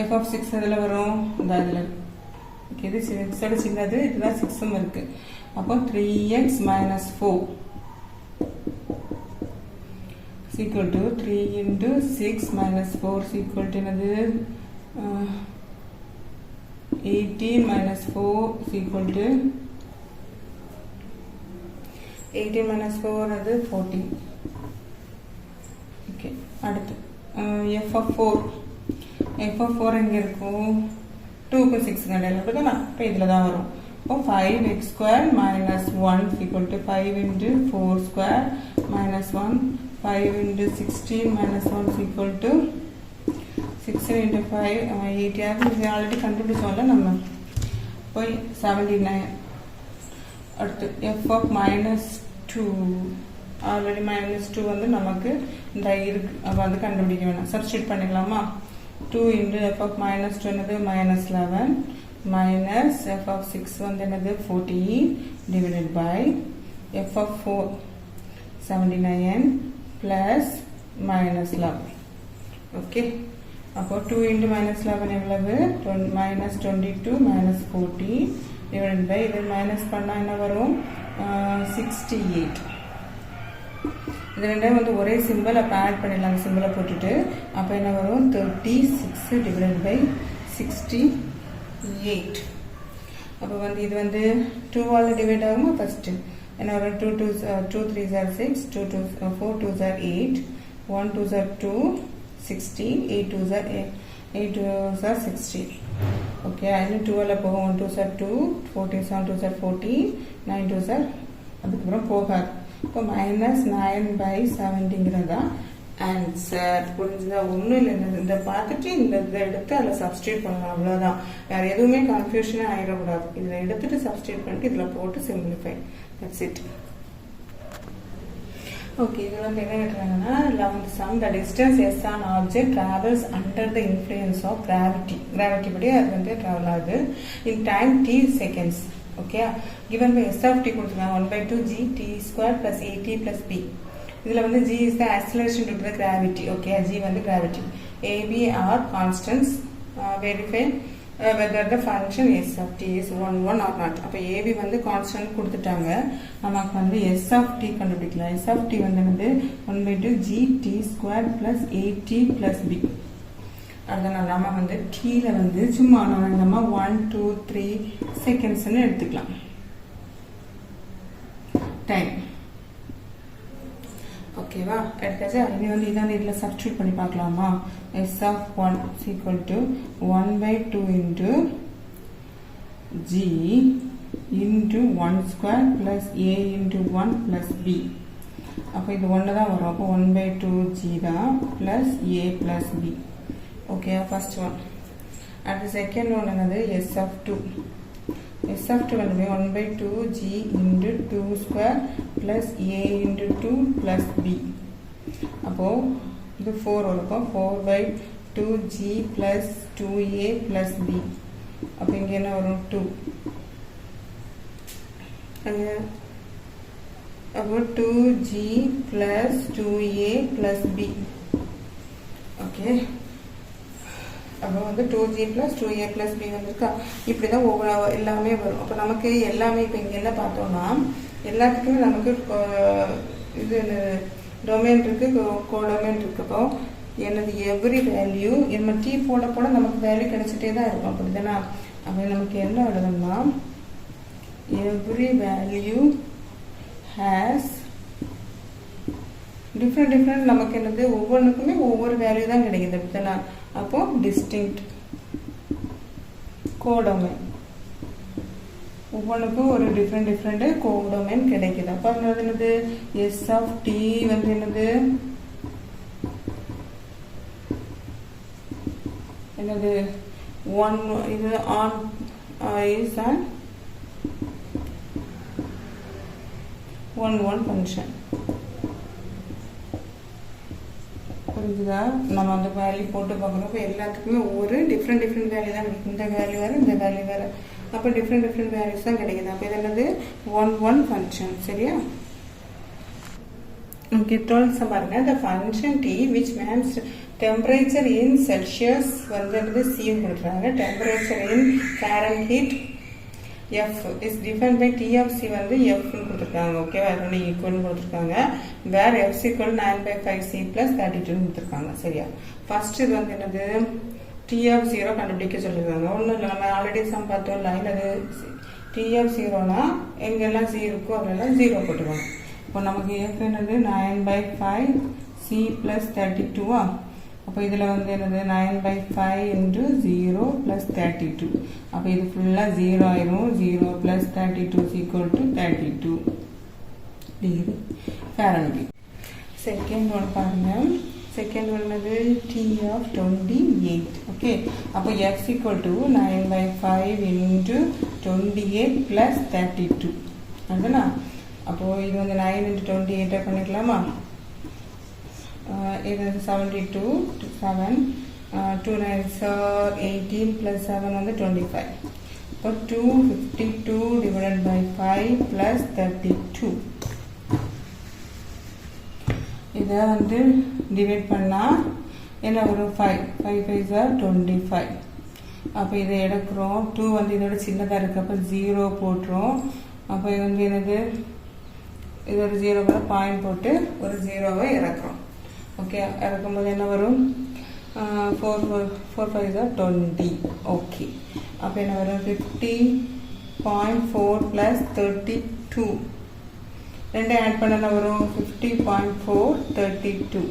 f of 6 எதில் வரும்? இந்த இதில். ஓகே, இது 6 சின்னது, இதுதான் 6ம் இருக்கு. அப்போ 3x minus 4 is equal to 3 into 6 minus 4 is equal to என்னது? 18 minus 4 is equal to 18 minus 4 அது 14. ஓகே, அடுத்து f of 4. f of 4 எங்கே இருக்கும்? 2க்கு 6 கடையில் இருக்குதுண்ணா. இப்போ இதில் தான் வரும். இப்போ 5x square minus 1 is equal to 5 into 4 square minus 1. 5 into 16 minus 1 is equal to 16 into 5 80. இது ஆல்ரெடி கண்டுபிடிச்சோம்ல நம்ம. போய் 79. அடுத்து f of -2. ஆல்ரெடி -2 வந்து நமக்கு இந்த இருக்கு. அப்போ வந்து கண்டுபிடிக்க வேணாம். சப்ஸ்டிட் பண்ணிக்கலாமா? 2 into f of -2 என்னது? -11 minus f of 6 வந்து என்னது? 14 divided by f of 4 79 plus -11. Okay, அப்போ 2 into -11 எவ்வளவு? -22 minus 14 divided by இது மைனஸ் பண்ணால் என்ன வரும்? 68. இது ரெண்டும் வந்து ஒரே சிம்பிள். அப்போ ஆட் பண்ணிடலாம். சிம்பிளை போட்டுட்டு அப்போ என்ன வரும்? 36 divided by 68. அப்போ வந்து இது வந்து 2ஆல் டிவைட் ஆகுமா? ஃபஸ்ட்டு என்ன வரும்? 2 3s are 6, 4 2s are 8, 1 2s are 2, 16, 8 2s are 16. Okay, இன்னும் 2ஆல் போகும். 1 2s are 2, 14 7 2s are 14, 9 2s are அதுக்கப்புறம் போகாது. இப்போ -9/70 தான் ஆன்சர். புரிஞ்சுதா? ஒன்றும் இல்லை. இந்த பார்த்துட்டு இந்த இதை எடுத்து அதில் சப்ஸ்டியூட் பண்ணலாம். அவ்வளோதான். வேறு எதுவுமே கன்ஃபியூஷனே ஆகிடக்கூடாது. இதில் எடுத்துட்டு சப்ஸ்டியூட் பண்ணிட்டு இதில் போட்டு சிம்பிளிஃபை. That's it. ஓகே, இதில் வந்து என்ன கேட்குறாங்கன்னா 11th sum, the distance s on object travels under the influence of gravity. Gravity படி அது வந்து ட்ராவல் ஆகுது in time t seconds. Okay, given by s of t கொடுத்துருக்காங்க 1/2 g t square plus at plus b. இதில் வந்து g is the acceleration due to the gravity. Okay, g வந்து gravity. a b are constants. Verify whether the function s of t is 1 1 or not. அப்போ ab வந்து constant கொடுத்துட்டாங்க. நமக்கு வந்து s of t கண்டுபிடிக்கலாம். s of t வந்து என்னது? 1/2 g t square plus at plus b. அதனால் நம்ம வந்து t-ல வந்து சும்மா நம்ம 1 2 3 செகண்ட்ஸ்ன்னு எடுத்துக்கலாம். டைம் ஓகேவா? எடுத்தாச்சா? இனி வந்து இதான் இதில் சப்ஸ்டியூட் பண்ணி பார்க்கலாமா? s of 1 is equal to 1/2 into g into 1 square plus a into 1 plus b. அப்போ இது 1 தான் வரும். அப்போ 1/2g தான் plus a plus b. Okay, first one. அடுத்து செகண்ட் ஒன் என்னது? s of 2. s of 2 வந்து 1/2g into 2 square plus a into 2 plus b. அப்போ இது 4 வரும். 4/2g plus 2a plus b. அப்போ இங்க என்ன வரும்? 2. அப்போ 2g plus 2a plus b. Okay, அப்போ வந்து 2g plus 2a plus b வந்துருக்கா. இப்படி தான் ஒவ்வொரு எல்லாமே வரும். அப்போ நமக்கு எல்லாமே இப்போ இங்கே என்ன பார்த்தோம்னா எல்லாத்துக்குமே நமக்கு இது டொமைன் இருக்கு, கோடொமைன் இருக்கு. அப்போ எனது எவ்ரி வேல்யூ நம்ம டி போட போட நமக்கு வேல்யூ கிடைச்சிட்டே தான் இருக்கும். அப்படிதானா? அப்போ நமக்கு என்ன எழுதணும்னா every value has different நமக்கு என்னது ஒவ்வொன்றுக்குமே ஒவ்வொரு வேல்யூ தான் கிடைக்குது. அப்படிதானா? அப்போ டிஸ்டிங்க்ட் கோடொமைன், ஒவ்வொன்றுக்கும் ஒரு டிஃப்ரெண்ட் கோடொமைன் கிடைக்குது. அப்போ என்னது? s of t வந்து என்னது? என்னது 1 இது ஆன் is an 1 ஃபங்க்ஷன். புரிஞ்சுதா? நம்ம அந்த வேல்யூ போட்டு பார்க்குறப்ப எல்லாத்துக்குமே ஒரு டிஃப்ரெண்ட் வேல்யூ தான் கிடைக்கும். இந்த வேல்யூ வேறு, இந்த வேல்யூ வேறு. அப்போ டிஃப்ரெண்ட் வேல்யூஸ் தான் கிடைக்குது. அப்போ இது என்னது? 1 ஃபங்க்ஷன். சரியா? ஓகே, 12 பாருங்க. the function t which means temperature in Celsius வந்து c கொடுக்குறாங்க. temperature in Fahrenheit f is defined by t of c வந்து f கொடுத்துருக்காங்க. ஓகேவா? ரெண்டு ஈக்குவல் கொடுத்துருக்காங்க. வேர் f equal 9/5c plus 32 கொடுத்துருக்காங்க. சரியா? ஃபர்ஸ்ட் இது வந்து என்னது? t of 0 கண்டுபிடிக்க சொல்லிருக்காங்க. ஒன்றும் இல்லை, நம்ம ஆல்ரெடி சம் பார்த்தோம்ல. என்னது? t of 0னா எங்கெல்லாம் c இருக்கோ அதெல்லாம் 0 போட்டுக்கணும். இப்போ நமக்கு f என்னது? 9/5c plus 32. அப்போ இதில் வந்து என்னது? 9/5 into 0 plus 32. அப்போ இது ஃபுல்லாக 0 ஆயிரும். 0 plus 32 is equal to 32 degree Fahrenheit. Second one பாருங்க. செகண்ட் ஒன் என்னது? t of 28. ஓகே, அப்போ f equal to 9/5 into 28 plus 32. அதுனா அப்போ இது வந்து 9 into 28 பண்ணிக்கலாமா? இது 72 7 2 9s are 18 plus 7 வந்து 25. இப்போ 252 divided by 5 plus 32. இதை வந்து டிவைட் பண்ணால் என்ன வரும்? 5 5 are 25. அப்போ இதை எடுக்கிறோம். 2 வந்து இதோட சின்னதாக இருக்குது. அப்போ 0 போட்டுரும். அப்போ இது வந்து என்னது? இது ஒரு 0 பாயிண்ட் போட்டு ஒரு 0வை இறக்குறோம். ஓகே, இறக்கும்போது என்ன வரும்? 4 5 are 20. ஓகே, அப்போ என்ன வரும்? 50.4 plus 32. ரெண்டு ஆட் பண்ண வரும் 50.4 32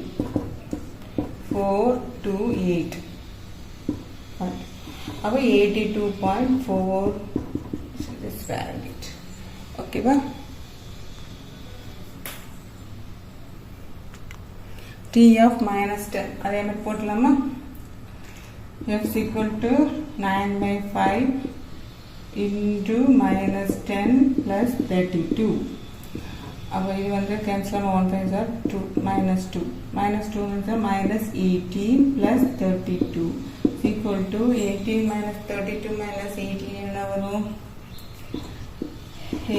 4 2 8. அப்போ 82.4 Fahrenheit. ஓகேவா? t of -10 அதே மாதிரி போடலாமா? f equal to 9/5 into -10 plus 32. அப்போ இது வந்து cancel 1 5 are 2 -2 means -18 plus 32 is equal to 18 minus 32 minus 18 என்ன வரும்?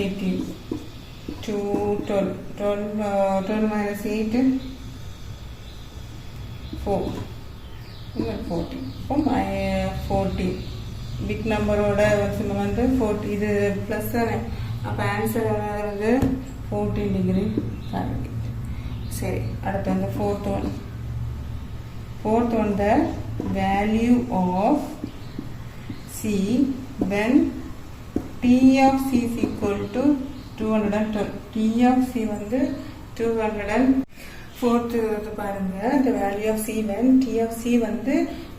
18 to 12 minus 8 4 40. இப்போ 40 பிக் நம்பரோட வந்து 40 இது ப்ளஸ் தானே. அப்போ ஆன்சர் வந்து 14 டிகிரி ஃபாரன்ஹீட். சரி, அடுத்து வந்து fourth one the value of c when t of c is equal to 212. t of c வந்து 200. ஃபோர்த்து வந்து பாருங்க. the value of c when t of c வந்து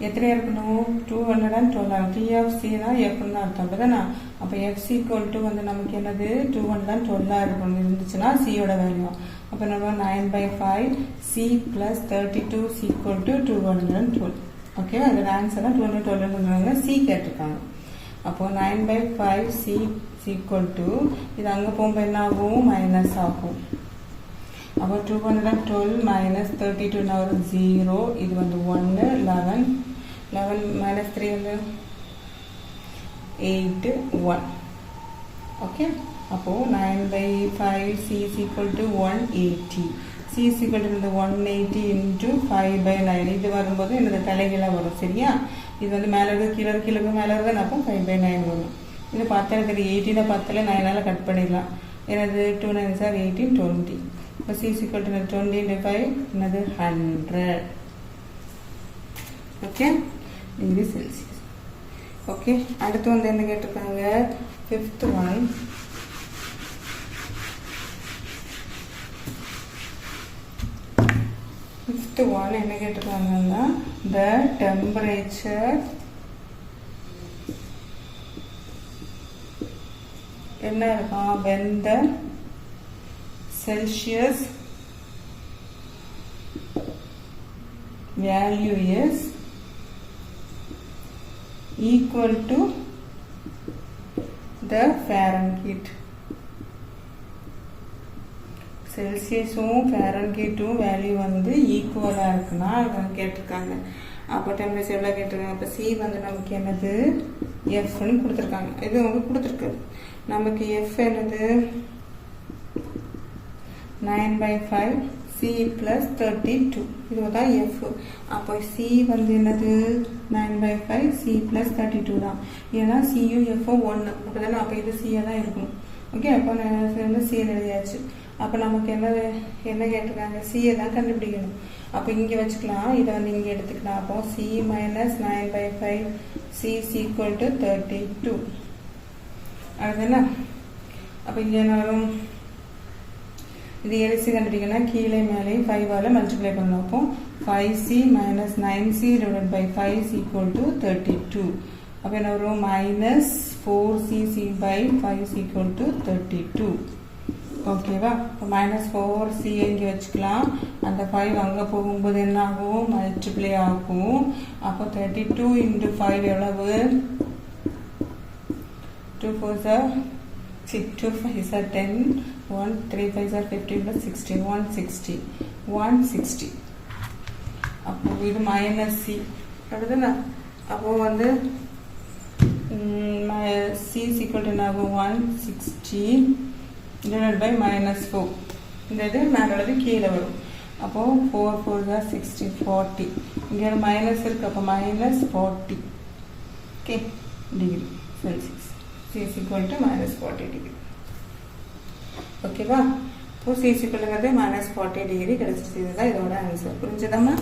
எத்தனை இருக்கணும்? 212. t of c தான் எப்படின்னு அர்த்தம். அப்படிதானா? அப்போ f equal to வந்து நமக்கு என்னது? 212 இருக்கணும் இருந்துச்சுன்னா c யோட வேல்யூ. அப்போ நம்ம 9/5 C plus 32 is equal to 212. Okay, அதோட ஆன்சர்லாம் 212 C கேட்டிருக்காங்க. அப்போ 9/5 C is equal to, இது அங்கே போகும்போது என்ன ஆகும், மைனஸ் ஆகும். அப்போ 212 minus 32 வரும் 0, இது வந்து 1, 11 minus 3 வந்து 8, 1. ஓகே, அப்போ 9/5 C is equal to 180. C is equal to 180 into 5/9. இது வரும்போது என்னது தலைகீழாக வரும். சரியா, இது வந்து மேலே இருக்க கீழே மேலே இருக்க அப்போ 5/9 வரும். இது பார்த்தா இருக்கிற 18 10 9 கட் பண்ணிடலாம். என்னது 2 9s are 18, 20. இப்போ C is equal to 20 into 5 என்னது 100. Okay, degree Celsius. ஓகே, அடுத்து வந்து என்ன கேட்டிருக்காங்க, ஃபிஃப்த் ஒன். ஃபிஃப்த் ஒன் என்ன கேட்டிருக்காங்கன்னா, த டெம்பரேச்சர் என்ன இருக்கும், when the Celsius value is equal to the Fahrenheit. செல்சியஸும் ஃபேரன்ஹீட்டும் வேல்யூ வந்து ஈக்குவலாக இருக்குன்னா அவங்க கேட்டிருக்காங்க. அப்போ டெம்பரேச்சர் எவ்வளோ கேட்டிருக்காங்க. அப்போ சி வந்து நமக்கு என்னது எஃப்னு கொடுத்துருக்காங்க. இது உங்களுக்கு கொடுத்துருக்கு. நமக்கு எஃப் என்னது 9/5 C plus 32. இது தான் எஃப். அப்போ சி வந்து என்னது 9/5 C plus 32 தான். ஏன்னா சியும் எஃப்பும் 1 அப்போ தானே, அப்போ இது சியாக தான் இருக்கும். ஓகே, அப்போ நான் சி எழுதியாச்சு. அப்போ நமக்கு என்ன கேட்டிருக்காங்க, சியை தான் கண்டுபிடிக்கணும். அப்போ இங்கே வச்சுக்கலாம், இதை வந்து இங்கே எடுத்துக்கலாம். அப்போ C minus 9/5 C is equal to 32. அதுதானே. அப்போ இங்கே என்ன வரும், இது எல்சி கண்டுபிடிக்கணும். கீழே மேலே 5ஆல் மல்டிப்ளை பண்ணணும். அப்போ 5C minus 9C divided by 5 is equal to 32. அப்போ என்ன வரும், minus 4cc by 5 is equal to 32. ஓகேவா, இப்போ -4c இங்கே வச்சுக்கலாம். அந்த 5 அங்கே போகும்போது என்ன ஆகும், மல்டிப்ளை ஆகும். அப்போ 32 into 5 எவ்வளவு, 2 4s are 6, 2 5s are 10, 1 3 5s are 15 plus 16, 160. அப்போ இது -c அடுத்துண்ணா. அப்போ வந்து c is equal to 160 divided by -4. இந்த இது மேலே கீழே வரும். அப்போது 4 4s are 60, 40. இங்கே மைனஸ் இருக்குது. அப்போ -40. Okay, degree Celsius. C is equal to -40 degree. ஓகேவா, இப்போ C is equal to -40 degree கிடைச்சிச்சு. இதுதான் இதோட ஆன்சர். புரிஞ்சதாம்மா?